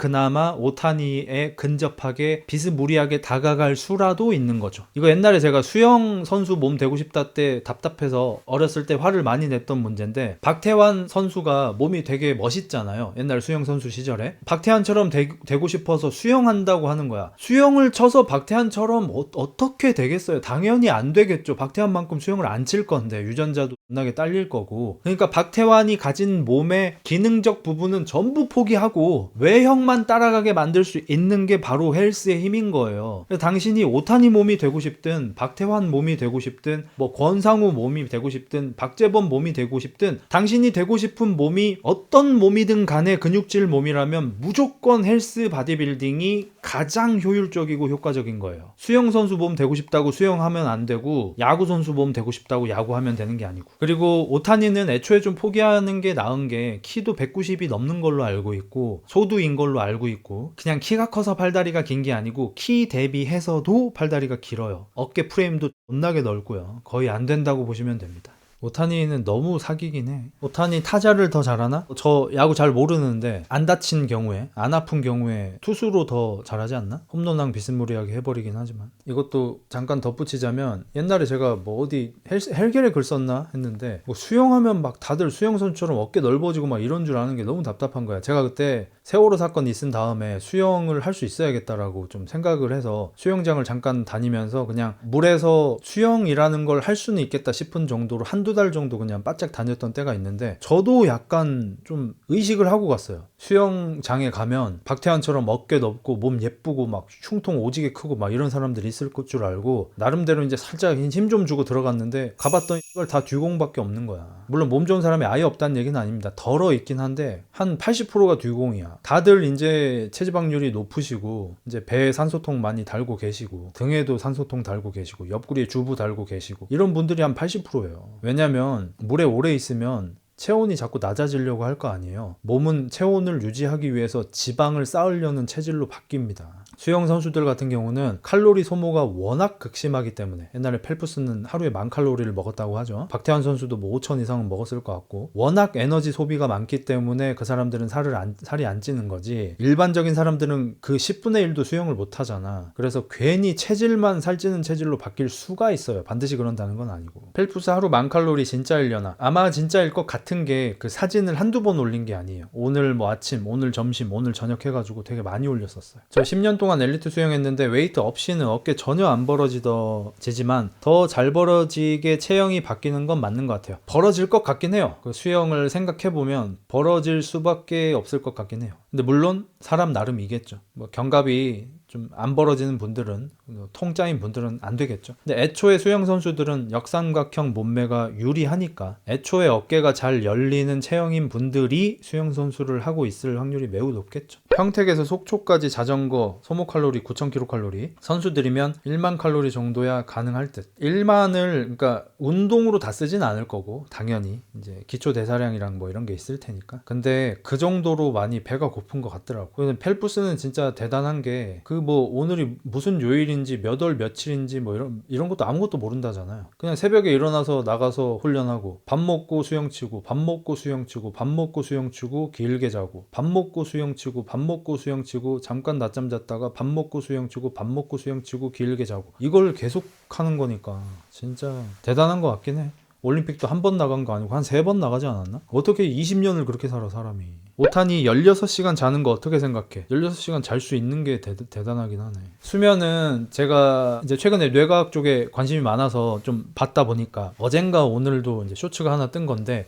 오타니에 근접하게 비스무리하게 다가갈 수라도 있는 거죠. 이거 옛날에 제가 수영 선수 몸 되고 싶다 때 답답해서 어렸을 때 화를 많이 냈던 문제인데, 박태환 선수가 몸이 되게 멋있잖아요. 옛날 수영 선수 시절에. 박태환처럼 되고 싶어서 수영한다고 하는 거야. 수영을 쳐서 박태환처럼 어떻게 어떻게 되겠어요? 당연히 안 되겠죠. 박태환만큼 수영을 안 칠 건데 유전자도 존나게 딸릴 거고. 그러니까 박태환이 가진 몸의 기능적 부분은 전부 포기하고 외형만 따라가게 만들 수 있는 게 바로 헬스의 힘인 거예요. 당신이 오타니 몸이 되고 싶든 박태환 몸이 되고 싶든 뭐 권상우 몸이 되고 싶든 박재범 몸이 되고 싶든 당신이 되고 싶은 몸이 어떤 몸이든 간에 근육질 몸이라면 무조건 헬스 바디빌딩이 가장 효율적이고 효과적인 거예요. 수영선수 몸 되고 싶다고 수영하면 안 되고 야구선수 몸 되고 싶다고 야구하면 되는 게 아니고. 그리고 오타니는 애초에 좀 포기하는 게 나은 게 키도 190이 넘는 걸로 알고 있고 소두인 걸로 알고 있고 그냥 키가 커서 팔다리가 긴 게 아니고 키 대비해서도 팔다리가 길어요. 어깨 프레임도 존나게 넓고요. 거의 안 된다고 보시면 됩니다. 오타니는 너무 사기긴 해. 오타니 타자를 더 잘하나? 저 야구 잘 모르는데 안 다친 경우에 안 아픈 경우에 투수로 더 잘하지 않나? 홈런왕 비스무리하게 해버리긴 하지만 이것도 잠깐 덧붙이자면 옛날에 제가 뭐 어디 헬겔에 글 썼나 했는데 뭐 수영하면 막 다들 수영선수처럼 어깨 넓어지고 막 이런 줄 아는 게 너무 답답한 거야. 제가 그때 세월호 사건이 있은 다음에 수영을 할 수 있어야겠다라고 좀 생각을 해서 수영장을 잠깐 다니면서 그냥 물에서 수영이라는 걸 할 수는 있겠다 싶은 정도로 한두 달 정도 그냥 바짝 다녔던 때가 있는데 저도 약간 좀 의식을 하고 갔어요. 수영장에 가면 박태환처럼 어깨 넓고 몸 예쁘고 막 흉통 오지게 크고 막 이런 사람들이 있을 줄 알고 나름대로 이제 살짝 힘 좀 주고 들어갔는데 가봤더니 이걸 다 듀공밖에 없는 거야. 물론 몸 좋은 사람이 아예 없다는 얘기는 아닙니다. 덜어 있긴 한데 한 80%가 듀공이야. 다들 이제 체지방률이 높으시고 이제 배에 산소통 많이 달고 계시고 등에도 산소통 달고 계시고 옆구리에 주부 달고 계시고 이런 분들이 한 80%예요. 왜냐면 물에 오래 있으면 체온이 자꾸 낮아지려고 할 거 아니에요. 몸은 체온을 유지하기 위해서 지방을 쌓으려는 체질로 바뀝니다. 수영 선수들 같은 경우는 칼로리 소모가 워낙 극심하기 때문에 옛날에 펠프스는 하루에 10,000칼로리를 먹었다고 하죠. 박태환 선수도 뭐 5,000 이상은 먹었을 것 같고 워낙 에너지 소비가 많기 때문에 그 사람들은 살이 안 찌는 거지 일반적인 사람들은 그 10분의 1도 수영을 못 하잖아. 그래서 괜히 체질만 살찌는 체질로 바뀔 수가 있어요. 반드시 그런다는 건 아니고. 펠프스 하루 10,000칼로리 진짜이려나? 아마 진짜일 것 같은 게 그 사진을 한두 번 올린 게 아니에요. 오늘 뭐 아침, 오늘 점심, 오늘 저녁 해가지고 되게 많이 올렸었어요. 저 10년 동안 엘리트 수영했는데 웨이트 없이는 어깨 전혀 안 벌어지지만 더 잘 벌어지게 체형이 바뀌는 건 맞는 것 같아요. 벌어질 것 같긴 해요. 그 수영을 생각해보면 벌어질 수밖에 없을 것 같긴 해요. 근데 물론 사람 나름이겠죠. 뭐 견갑이 좀 안 벌어지는 분들은 통짜인 분들은 안 되겠죠. 근데 애초에 수영 선수들은 역삼각형 몸매가 유리하니까 애초에 어깨가 잘 열리는 체형인 분들이 수영 선수를 하고 있을 확률이 매우 높겠죠. 평택에서 속초까지 자전거 소모 칼로리 9,000kcal 선수들이면 10,000 칼로리 정도야 가능할 듯. 1만을 그러니까 운동으로 다 쓰진 않을 거고 당연히 이제 기초 대사량이랑 뭐 이런 게 있을 테니까. 근데 그 정도로 많이 배가 고픈 것 같더라고. 그래서 펠프스는 진짜 대단한 게 그 뭐 오늘이 무슨 요일인지 몇 월 며칠인지 뭐 이런 것도 아무것도 모른다잖아요. 그냥 새벽에 일어나서 나가서 훈련하고 밥 먹고 수영 치고 밥 먹고 수영 치고 밥 먹고 수영 치고 길게 자고 밥 먹고 수영 치고 밥 먹고 수영 치고 잠깐 낮잠 잤다가 밥 먹고 수영 치고 밥 먹고 수영 치고 길게 자고 이걸 계속 하는 거니까 진짜 대단한 것 같긴 해. 올림픽도 한 번 나간 거 아니고 한 3번 나가지 않았나? 어떻게 20년을 그렇게 살아 사람이. 오타니 16시간 자는 거 어떻게 생각해? 16시간 잘 수 있는 게 대단하긴 하네. 수면은 제가 이제 최근에 뇌과학 쪽에 관심이 많아서 좀 받다 보니까 어젠가 오늘도 이제 쇼츠가 하나 뜬 건데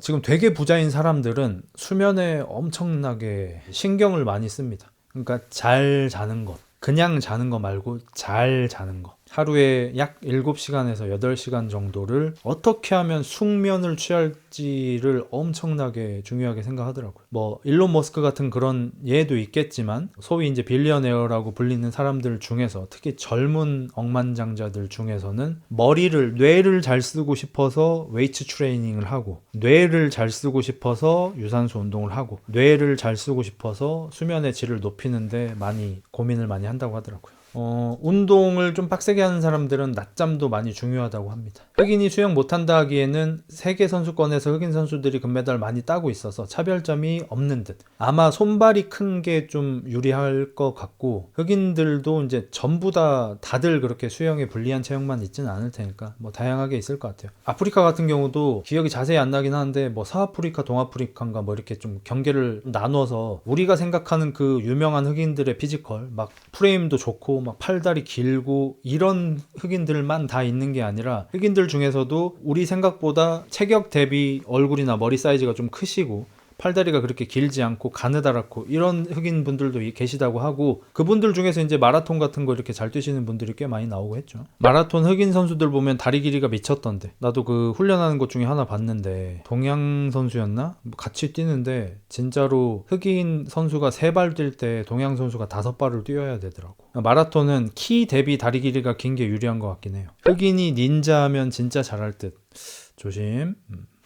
지금 되게 부자인 사람들은 수면에 엄청나게 신경을 많이 씁니다. 그러니까 잘 자는 것. 그냥 자는 거 말고 잘 자는 거. 하루에 약 7시간에서 8시간 정도를 어떻게 하면 숙면을 취할지를 엄청나게 중요하게 생각하더라고요. 뭐 일론 머스크 같은 그런 예도 있겠지만 소위 이제 빌리어네어라고 불리는 사람들 중에서 특히 젊은 억만장자들 중에서는 뇌를 잘 쓰고 싶어서 웨이트 트레이닝을 하고 뇌를 잘 쓰고 싶어서 유산소 운동을 하고 뇌를 잘 쓰고 싶어서 수면의 질을 높이는데 많이 고민을 많이 한다고 하더라고요. 운동을 좀 빡세게 하는 사람들은 낮잠도 많이 중요하다고 합니다. 흑인이 수영 못한다 하기에는 세계 선수권에서 흑인 선수들이 금메달 많이 따고 있어서 차별점이 없는 듯. 아마 손발이 큰 게 좀 유리할 것 같고 흑인들도 이제 전부 다들 그렇게 수영에 불리한 체형만 있지는 않을 테니까 뭐 다양하게 있을 것 같아요. 아프리카 같은 경우도 기억이 자세히 안 나긴 하는데 뭐 서아프리카, 동아프리카인가 뭐 이렇게 좀 경계를 나눠서 우리가 생각하는 그 유명한 흑인들의 피지컬 막 프레임도 좋고 막 막 팔다리 길고 이런 흑인들만 다 있는 게 아니라 흑인들 중에서도 우리 생각보다 체격 대비 얼굴이나 머리 사이즈가 좀 크시고 팔다리가 그렇게 길지 않고 가느다랗고 이런 흑인 분들도 계시다고 하고, 그분들 중에서 이제 마라톤 같은 거 이렇게 잘 뛰시는 분들이 꽤 많이 나오고 했죠. 마라톤 흑인 선수들 보면 다리 길이가 미쳤던데, 나도 그 훈련하는 것 중에 하나 봤는데 동양 선수였나? 뭐 같이 뛰는데 진짜로 흑인 선수가 3발 뛸 때 동양 선수가 5발을 뛰어야 되더라고. 마라톤은 키 대비 다리 길이가 긴 게 유리한 것 같긴 해요. 흑인이 닌자하면 진짜 잘할 듯. 조심.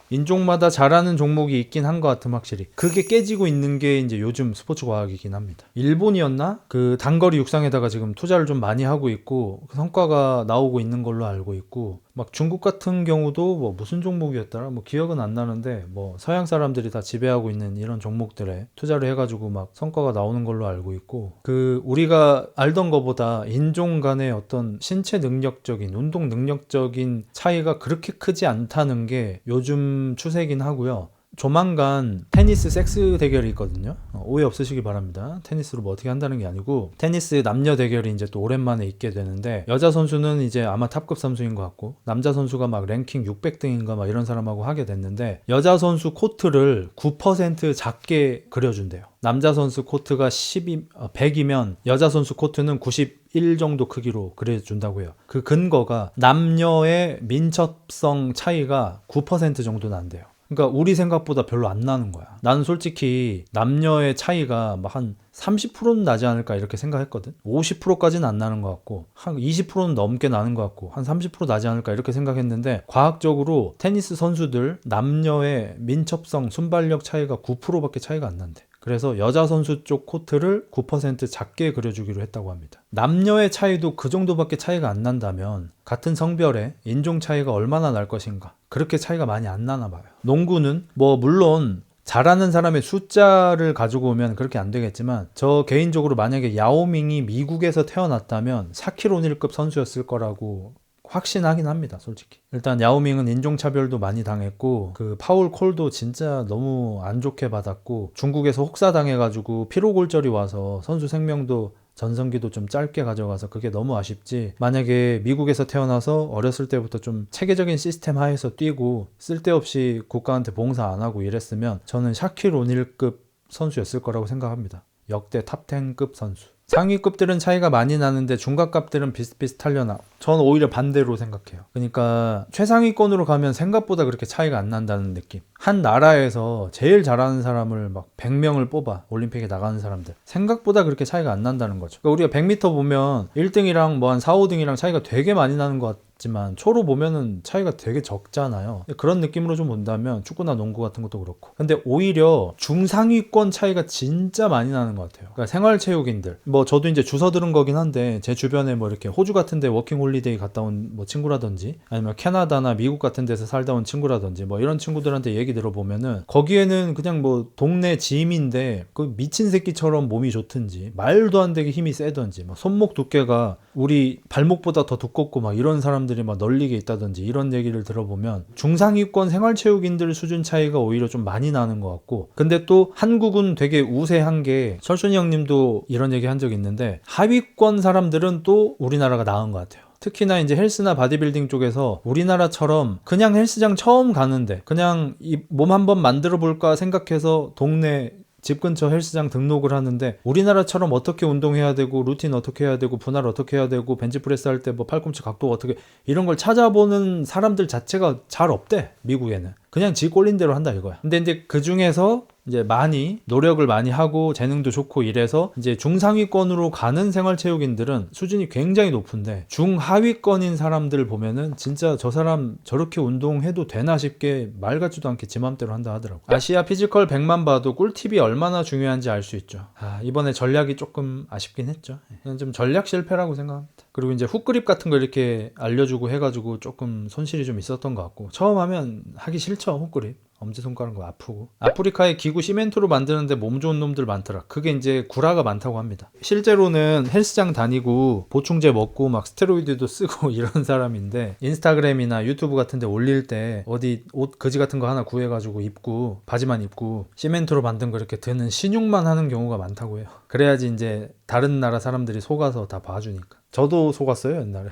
인종마다 잘하는 종목이 있긴 한 것 같음, 확실히. 그게 깨지고 있는 게 이제 요즘 스포츠 과학이긴 합니다. 일본이었나? 그 단거리 육상에다가 지금 투자를 좀 많이 하고 있고 그 성과가 나오고 있는 걸로 알고 있고, 막 중국 같은 경우도 뭐 무슨 종목이었더라? 뭐 기억은 안 나는데 뭐 서양 사람들이 다 지배하고 있는 이런 종목들에 투자를 해가지고 막 성과가 나오는 걸로 알고 있고, 그 우리가 알던 것보다 인종 간의 어떤 신체 능력적인, 운동 능력적인 차이가 그렇게 크지 않다는 게 요즘 추세긴 하고요. 조만간 테니스 섹스 대결이 있거든요. 오해 없으시기 바랍니다. 테니스로 뭐 어떻게 한다는 게 아니고, 테니스 남녀 대결이 이제 또 오랜만에 있게 되는데, 여자 선수는 이제 아마 탑급 선수인 것 같고 남자 선수가 막 랭킹 600등인가 막 이런 사람하고 하게 됐는데, 여자 선수 코트를 9% 작게 그려준대요. 남자 선수 코트가 100이면 여자 선수 코트는 91 정도 크기로 그려준다고요. 그 근거가 남녀의 민첩성 차이가 9% 정도 난대요. 그러니까 우리 생각보다 별로 안 나는 거야. 나는 솔직히 남녀의 차이가 막 한 30%는 나지 않을까 이렇게 생각했거든. 50%까지는 안 나는 것 같고 한 20%는 넘게 나는 것 같고 한 30% 나지 않을까 이렇게 생각했는데, 과학적으로 테니스 선수들 남녀의 민첩성, 순발력 차이가 9%밖에 차이가 안 난대. 그래서 여자 선수 쪽 코트를 9% 작게 그려주기로 했다고 합니다. 남녀의 차이도 그 정도밖에 차이가 안 난다면 같은 성별의 인종 차이가 얼마나 날 것인가. 그렇게 차이가 많이 안 나나 봐요. 농구는 뭐 물론 잘하는 사람의 숫자를 가지고 오면 그렇게 안 되겠지만, 저 개인적으로 만약에 야오밍이 미국에서 태어났다면 샤키로닐급 선수였을 거라고 확신하긴 합니다, 솔직히. 일단 야오밍은 인종차별도 많이 당했고, 그 파울 콜도 진짜 너무 안 좋게 받았고, 중국에서 혹사당해가지고 피로골절이 와서 선수 생명도, 전성기도 좀 짧게 가져가서 그게 너무 아쉽지, 만약에 미국에서 태어나서 어렸을 때부터 좀 체계적인 시스템 하에서 뛰고 쓸데없이 국가한테 봉사 안 하고 이랬으면 저는 샤킬 오닐급 선수였을 거라고 생각합니다. 역대 탑10급 선수. 상위급들은 차이가 많이 나는데 중간급들은 비슷비슷하려나? 전 오히려 반대로 생각해요. 그러니까 최상위권으로 가면 생각보다 그렇게 차이가 안 난다는 느낌. 한 나라에서 제일 잘하는 사람을 막 100명을 뽑아, 올림픽에 나가는 사람들. 생각보다 그렇게 차이가 안 난다는 거죠. 그러니까 우리가 100m 보면 1등이랑 뭐 한 4, 5등이랑 차이가 되게 많이 나는 것 같지만 초로 보면은 차이가 되게 적잖아요. 그런 느낌으로 좀 본다면 축구나 농구 같은 것도 그렇고. 근데 오히려 중상위권 차이가 진짜 많이 나는 것 같아요. 그러니까 생활체육인들, 뭐 저도 이제 주워 들은 거긴 한데 제 주변에 뭐 이렇게 호주 같은 데 워킹 홀리데이 갔다 온 뭐 친구라든지 아니면 캐나다나 미국 같은 데서 살다 온 친구라든지 뭐 이런 친구들한테 얘기 들어보면은, 거기에는 그냥 뭐 동네 짐인데 그 미친 새끼처럼 몸이 좋든지 말도 안 되게 힘이 세든지 막 손목 두께가 우리 발목보다 더 두껍고 막 이런 사람들이 막 널리게 있다든지 이런 얘기를 들어보면 중상위권 생활체육인들 수준 차이가 오히려 좀 많이 나는 것 같고, 근데 또 한국은 되게 우세한 게, 철순이 형님도 이런 얘기 한 적 있는데, 하위권 사람들은 또 우리나라가 나은 것 같아요. 특히나 이제 헬스나 바디빌딩 쪽에서 우리나라처럼 그냥 헬스장 처음 가는데 그냥 이 몸 한번 만들어 볼까 생각해서 동네 집 근처 헬스장 등록을 하는데, 우리나라처럼 어떻게 운동해야 되고 루틴 어떻게 해야 되고 분할 어떻게 해야 되고 벤치프레스 할 때 뭐 팔꿈치 각도 어떻게, 이런 걸 찾아보는 사람들 자체가 잘 없대, 미국에는. 그냥 지 꼴린 대로 한다 이거야. 근데 이제 그 중에서 이제 많이 노력을 많이 하고 재능도 좋고 이래서 이제 중상위권으로 가는 생활체육인들은 수준이 굉장히 높은데, 중하위권인 사람들 보면은 진짜 저 사람 저렇게 운동해도 되나 싶게 말 같지도 않게 지 맘대로 한다 하더라고. 아시아 피지컬 100만 봐도 꿀팁이 얼마나 중요한지 알 수 있죠. 이번에 전략이 조금 아쉽긴 했죠. 그냥 좀 전략 실패라고 생각합니다. 그리고 이제 훅그립 같은 거 이렇게 알려주고 해가지고 조금 손실이 좀 있었던 것 같고, 처음 하면 하기 싫죠, 훅그립. 엄지손가락 아프고. 아프리카의 기구 시멘트로 만드는데 몸 좋은 놈들 많더라. 그게 이제 구라가 많다고 합니다. 실제로는 헬스장 다니고 보충제 먹고 막 스테로이드도 쓰고 이런 사람인데 인스타그램이나 유튜브 같은 데 올릴 때 어디 옷 거지 같은 거 하나 구해가지고 입고 바지만 입고 시멘트로 만든 거 이렇게 드는 신용만 하는 경우가 많다고 해요. 그래야지 이제 다른 나라 사람들이 속아서 다 봐주니까. 저도 속았어요 옛날에.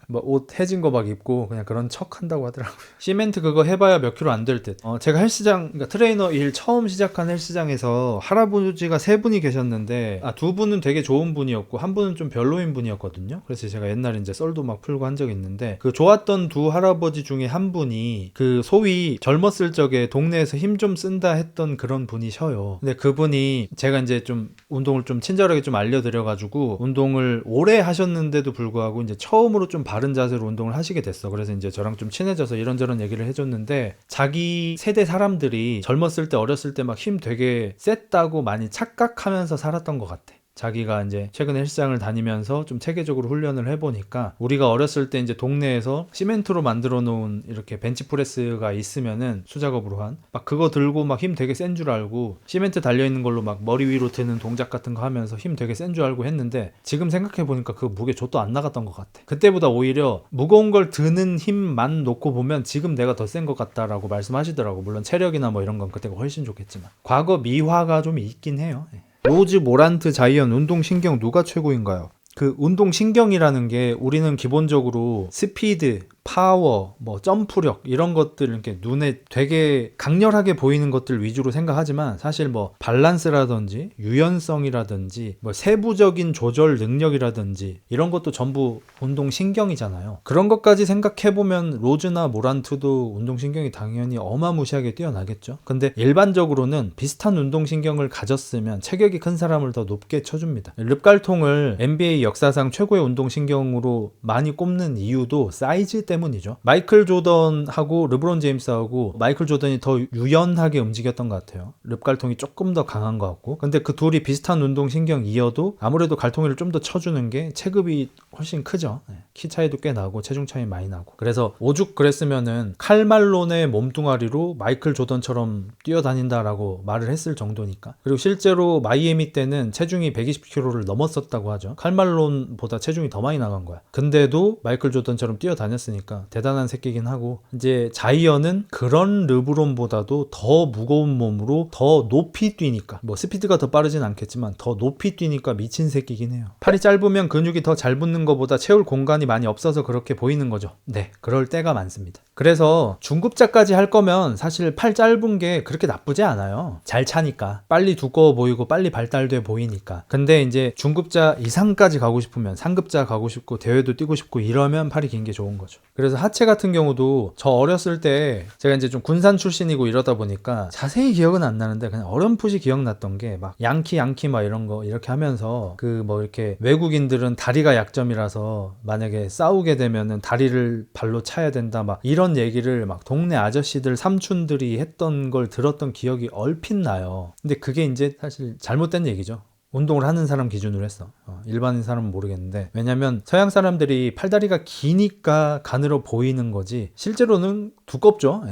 뭐 옷 해진 거 막 입고 그냥 그런 척 한다고 하더라고요. 시멘트 그거 해봐야 몇 킬로 안 될 듯. 제가 헬스장, 그러니까 트레이너 일 처음 시작한 헬스장에서 할아버지가 세 분이 계셨는데, 두 분은 되게 좋은 분이었고, 한 분은 좀 별로인 분이었거든요. 그래서 제가 옛날에 이제 썰도 막 풀고 한 적이 있는데, 그 좋았던 두 할아버지 중에 한 분이 그 소위 젊었을 적에 동네에서 힘 좀 쓴다 했던 그런 분이셔요. 근데 그분이 제가 이제 좀 운동을 좀 친절하게 좀 알려드려가지고, 운동을 오래 하셨는데도 불구하고 이제 처음으로 좀 바른 자세로 운동을 하시게 됐어. 그래서 이제 저랑 좀 친해져서 이런저런 얘기를 해줬는데 자기 세대 사람들이 젊었을 때 어렸을 때 막 힘 되게 셌다고 많이 착각하면서 살았던 것 같아. 자기가 이제 최근에 헬스장을 다니면서 좀 체계적으로 훈련을 해보니까 우리가 어렸을 때 이제 동네에서 시멘트로 만들어 놓은 이렇게 벤치프레스가 있으면은 수작업으로 한 막 그거 들고 막 힘 되게 센 줄 알고 시멘트 달려있는 걸로 막 머리 위로 드는 동작 같은 거 하면서 힘 되게 센 줄 알고 했는데 지금 생각해보니까 그 무게 좆도 안 나갔던 것 같아. 그때보다 오히려 무거운 걸 드는 힘만 놓고 보면 지금 내가 더 센 것 같다라고 말씀하시더라고. 물론 체력이나 뭐 이런 건 그때가 훨씬 좋겠지만 과거 미화가 좀 있긴 해요. 로즈 모란트 자이언 운동신경 누가 최고인가요? 그 운동신경이라는 게 우리는 기본적으로 스피드, 파워, 뭐 점프력 이런 것들 이렇게 눈에 되게 강렬하게 보이는 것들 위주로 생각하지만 사실 뭐 밸런스라든지 유연성이라든지 뭐 세부적인 조절 능력이라든지 이런 것도 전부 운동신경이잖아요. 그런 것까지 생각해보면 로즈나 모란트도 운동신경이 당연히 어마무시하게 뛰어나겠죠. 근데 일반적으로는 비슷한 운동신경을 가졌으면 체격이 큰 사람을 더 높게 쳐줍니다. 릅갈통을 NBA 역사상 최고의 운동신경으로 많이 꼽는 이유도 사이즈 때문이죠. 마이클 조던하고 르브론 제임스하고 마이클 조던이 더 유연하게 움직였던 것 같아요. 릅갈통이 조금 더 강한 것 같고. 근데 그 둘이 비슷한 운동신경이어도 아무래도 갈통이를 좀 더 쳐주는 게 체급이 훨씬 크죠. 키 차이도 꽤 나고 체중 차이 많이 나고. 그래서 오죽 그랬으면은 칼말론의 몸뚱아리로 마이클 조던처럼 뛰어다닌다라고 말을 했을 정도니까. 그리고 실제로 마이애미 때는 체중이 120kg를 넘었었다고 하죠. 칼말론보다 체중이 더 많이 나간 거야. 근데도 마이클 조던처럼 뛰어다녔으니까 대단한 새끼긴 하고, 이제 자이언은 그런 르브론보다도 더 무거운 몸으로 더 높이 뛰니까, 뭐 스피드가 더 빠르진 않겠지만 더 높이 뛰니까 미친 새끼긴 해요. 팔이 짧으면 근육이 더 잘 붙는 것보다 채울 공간이 많이 없어서 그렇게 보이는 거죠. 네, 그럴 때가 많습니다. 그래서 중급자까지 할 거면 사실 팔 짧은 게 그렇게 나쁘지 않아요. 잘 차니까. 빨리 두꺼워 보이고 빨리 발달돼 보이니까. 근데 이제 중급자 이상까지 가고 싶으면, 상급자 가고 싶고 대회도 뛰고 싶고 이러면 팔이 긴 게 좋은 거죠. 그래서 하체 같은 경우도 저 어렸을 때 제가 이제 좀 군산 출신이고 이러다 보니까 자세히 기억은 안 나는데 그냥 어렴풋이 기억났던 게 막 양키 막 이런 거 이렇게 하면서 그 뭐 이렇게 외국인들은 다리가 약점이라서 만약에 싸우게 되면은 다리를 발로 차야 된다 막 이런 얘기를 막 동네 아저씨들 삼촌들이 했던 걸 들었던 기억이 얼핏 나요. 근데 그게 이제 사실 잘못된 얘기죠. 운동을 하는 사람 기준으로 했어. 일반인 사람은 모르겠는데, 왜냐면 서양 사람들이 팔다리가 기니까 가늘어 보이는 거지 실제로는 두껍죠.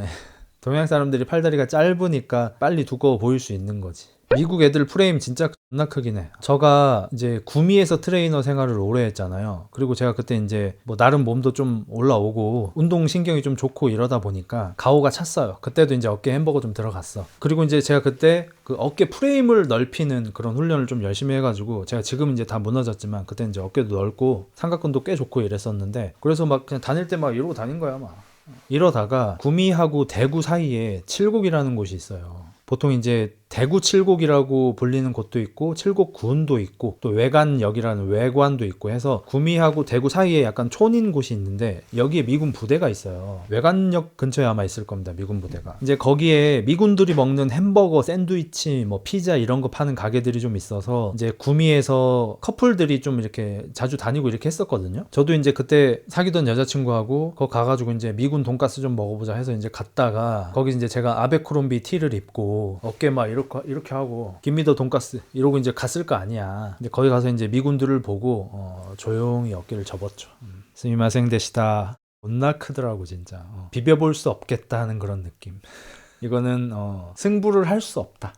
동양 사람들이 팔다리가 짧으니까 빨리 두꺼워 보일 수 있는 거지. 미국 애들 프레임 진짜 존나 크긴 해. 제가 이제 구미에서 트레이너 생활을 오래 했잖아요. 그리고 제가 그때 이제 뭐 나름 몸도 좀 올라오고 운동 신경이 좀 좋고 이러다 보니까 가오가 찼어요. 그때도 이제 어깨 햄버거 좀 들어갔어. 그리고 이제 제가 그때 그 어깨 프레임을 넓히는 그런 훈련을 좀 열심히 해가지고, 제가 지금 이제 다 무너졌지만 그때 이제 어깨도 넓고 삼각근도 꽤 좋고 이랬었는데, 그래서 막 그냥 다닐 때 막 이러고 다닌 거야 막. 이러다가 구미하고 대구 사이에 칠곡이라는 곳이 있어요. 보통 이제 대구 칠곡이라고 불리는 곳도 있고 칠곡군도 있고 또 외관역이라는 외관도 있고 해서 구미하고 대구 사이에 약간 촌인 곳이 있는데, 여기에 미군 부대가 있어요. 외관역 근처에 아마 있을 겁니다. 미군 부대가. 이제 거기에 미군들이 먹는 햄버거, 샌드위치, 뭐 피자 이런 거 파는 가게들이 좀 있어서 이제 구미에서 커플들이 좀 이렇게 자주 다니고 이렇게 했었거든요. 저도 이제 그때 사귀던 여자친구하고 거기 가가지고 이제 미군 돈가스 좀 먹어보자 해서 이제 갔다가, 거기 이제 제가 아베크롬비 티를 입고 어깨 막 이렇게 하고 김미더 돈가스 이러고 이제 갔을 거 아니야. 근데 거기 가서 이제 미군들을 보고 조용히 어깨를 접었죠. 스미마생 데시다. 존나 크더라고 진짜. 비벼볼 수 없겠다 하는 그런 느낌. 이거는 승부를 할 수 없다.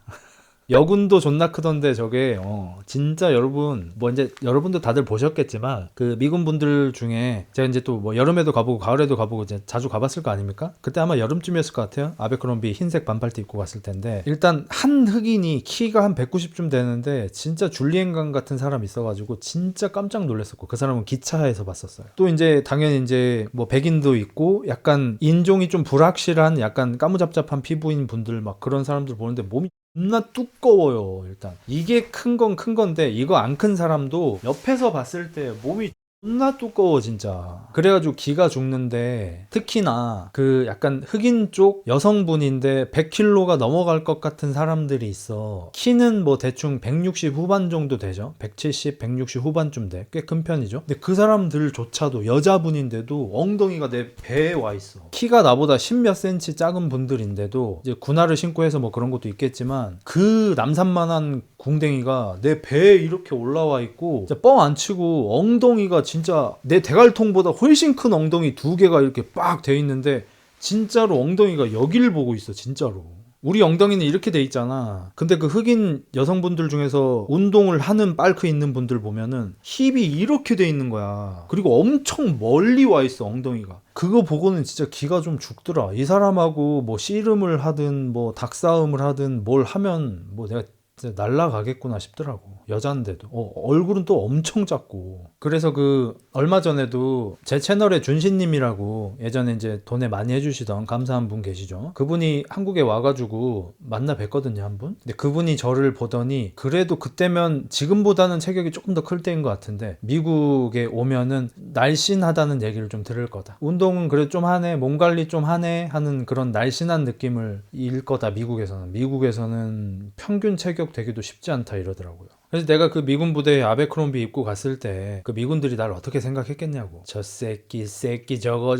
여군도 존나 크던데 저게 진짜 여러분 뭐 이제 여러분도 다들 보셨겠지만 그 미군 분들 중에 제가 이제 또 뭐 여름에도 가보고 가을에도 가보고 이제 자주 가봤을 거 아닙니까? 그때 아마 여름쯤이었을 것 같아요. 아베크롬비 흰색 반팔티 입고 갔을 텐데 일단 한 흑인이 키가 한 190쯤 되는데 진짜 줄리엔강 같은 사람 있어가지고 진짜 깜짝 놀랐었고 그 사람은 기차에서 봤었어요. 또 이제 당연히 이제 뭐 백인도 있고 약간 인종이 좀 불확실한 약간 까무잡잡한 피부인 분들 막 그런 사람들 보는데 몸이 겁나 두꺼워요. 일단 이게 큰 건 큰 건데 이거 안 큰 사람도 옆에서 봤을 때 몸이 존나 두꺼워 진짜. 그래가지고 기가 죽는데 특히나 그 약간 흑인 쪽 여성분인데 100kg가 넘어갈 것 같은 사람들이 있어. 키는 뭐 대충 160 후반 정도 되죠. 170, 160 후반쯤 돼. 꽤 큰 편이죠. 근데 그 사람들조차도 여자분인데도 엉덩이가 내 배에 와 있어. 키가 나보다 10몇 센치 작은 분들인데도 이제 군화를 신고 해서 뭐 그런 것도 있겠지만 그 남산만한 궁뎅이가 내 배에 이렇게 올라와 있고 진짜 뻥 안 치고 엉덩이가 진짜 내 대갈통보다 훨씬 큰 엉덩이 두 개가 이렇게 빡 돼 있는데 진짜로 엉덩이가 여기를 보고 있어 진짜로. 우리 엉덩이는 이렇게 돼 있잖아. 근데 그 흑인 여성분들 중에서 운동을 하는 빨크 있는 분들 보면은 힙이 이렇게 돼 있는 거야. 그리고 엄청 멀리 와 있어 엉덩이가. 그거 보고는 진짜 기가 좀 죽더라. 이 사람하고 뭐 씨름을 하든 뭐 닭싸움을 하든 뭘 하면 뭐 내가 진짜 날라가겠구나 싶더라고. 여잔데도 얼굴은 또 엄청 작고. 그래서 그 얼마 전에도 제 채널에 준신님이라고 예전에 이제 돈에 많이 해주시던 감사한 분 계시죠. 그분이 한국에 와가지고 만나 뵀거든요 한 분. 근데 그분이 저를 보더니 그래도 그때면 지금보다는 체격이 조금 더 클 때인 것 같은데 미국에 오면은 날씬하다는 얘기를 좀 들을 거다. 운동은 그래도 좀 하네, 몸 관리 좀 하네 하는 그런 날씬한 느낌을 일 거다. 미국에서는 평균 체격 되기도 쉽지 않다 이러더라고요. 그래서 내가 그 미군 부대에 아베크롬비 입고 갔을 때 그 미군들이 나를 어떻게 생각했겠냐고. 저 새끼 저거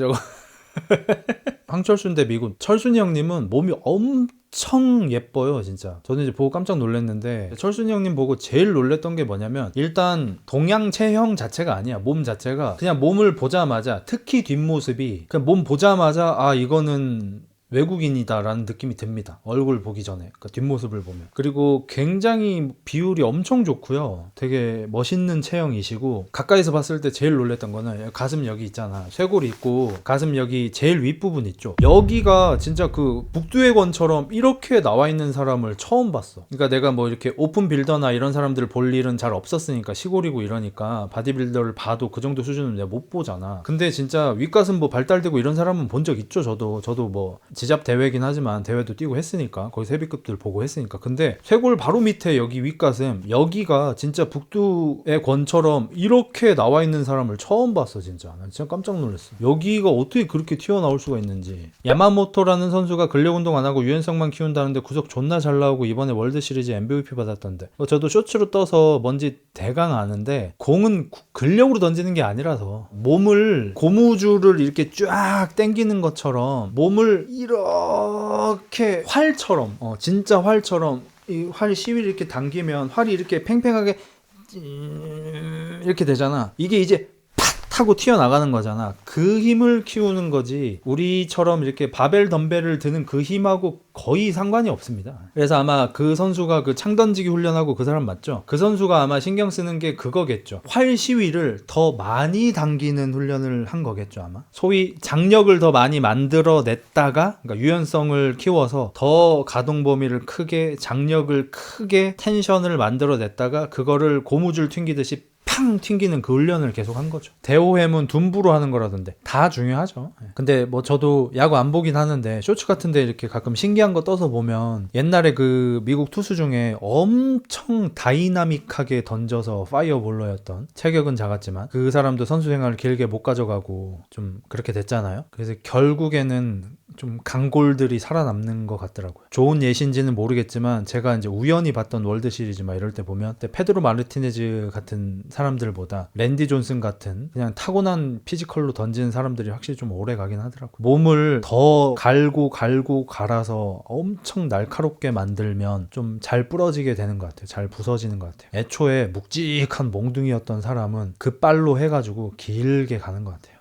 황철수인데 미군. 철순이 형님은 몸이 엄청 예뻐요 진짜. 저는 이제 보고 깜짝 놀랐는데 철순이 형님 보고 제일 놀랬던 게 뭐냐면 일단 동양 체형 자체가 아니야. 몸 자체가 그냥 몸을 보자마자 특히 뒷모습이 그냥 몸 보자마자 아 이거는 외국인이다라는 느낌이 듭니다. 얼굴 보기 전에 그 뒷모습을 보면. 그리고 굉장히 비율이 엄청 좋고요. 되게 멋있는 체형이시고 가까이서 봤을 때 제일 놀랬던 거는 가슴 여기 있잖아. 쇄골이 있고 가슴 여기 제일 윗부분 있죠. 여기가 진짜 그 북두의 권처럼 이렇게 나와 있는 사람을 처음 봤어. 그러니까 내가 뭐 이렇게 오픈 빌더나 이런 사람들을 볼 일은 잘 없었으니까 시골이고 이러니까 바디빌더를 봐도 그 정도 수준은 내가 못 보잖아. 근데 진짜 윗가슴 뭐 발달되고 이런 사람은 본 적 있죠. 저도 뭐 지잡 대회긴 하지만 대회도 뛰고 했으니까 거기 세비급들 보고 했으니까. 근데 쇄골 바로 밑에 여기 윗가슴 여기가 진짜 북두의 권처럼 이렇게 나와 있는 사람을 처음 봤어 진짜. 난 진짜 깜짝 놀랐어. 여기가 어떻게 그렇게 튀어나올 수가 있는지. 야마모토라는 선수가 근력 운동 안 하고 유연성만 키운다는데 구속 존나 잘 나오고 이번에 월드 시리즈 MVP 받았던데. 저도 쇼츠로 떠서 뭔지 대강 아는데 공은 근력으로 던지는 게 아니라서 몸을 고무줄을 이렇게 쫙 당기는 것처럼 몸을 이렇게 활처럼 진짜 활처럼 이 활 시위를 이렇게 당기면 활이 이렇게 팽팽하게 이렇게 되잖아. 이게 이제 타고 튀어나가는 거잖아. 그 힘을 키우는 거지 우리처럼 이렇게 바벨 덤벨을 드는 그 힘하고 거의 상관이 없습니다. 그래서 아마 그 선수가 그 창던지기 훈련하고 그 사람 맞죠? 그 선수가 아마 신경 쓰는 게 그거겠죠. 활 시위를 더 많이 당기는 훈련을 한 거겠죠 아마. 소위 장력을 더 많이 만들어냈다가 그러니까 유연성을 키워서 더 가동 범위를 크게 장력을 크게 텐션을 만들어냈다가 그거를 고무줄 튕기듯이 팡 튕기는 그 훈련을 계속 한 거죠. 대호햄은 둔부로 하는 거라던데. 다 중요하죠. 근데 뭐 저도 야구 안 보긴 하는데 쇼츠 같은데 이렇게 가끔 신기한 거 떠서 보면 옛날에 그 미국 투수 중에 엄청 다이나믹하게 던져서 파이어볼러였던, 체격은 작았지만 그 사람도 선수 생활을 길게 못 가져가고 좀 그렇게 됐잖아요. 그래서 결국에는 좀 강골들이 살아남는 것 같더라고요. 좋은 예시인지는 모르겠지만 제가 이제 우연히 봤던 월드 시리즈 막 이럴 때 보면 페드로 마르티네즈 같은 사람들보다 랜디 존슨 같은 그냥 타고난 피지컬로 던지는 사람들이 확실히 좀 오래 가긴 하더라고요. 몸을 더 갈고 갈아서 엄청 날카롭게 만들면 좀 잘 부러지게 되는 것 같아요. 잘 부서지는 것 같아요. 애초에 묵직한 몽둥이였던 사람은 그 빨로 해가지고 길게 가는 것 같아요.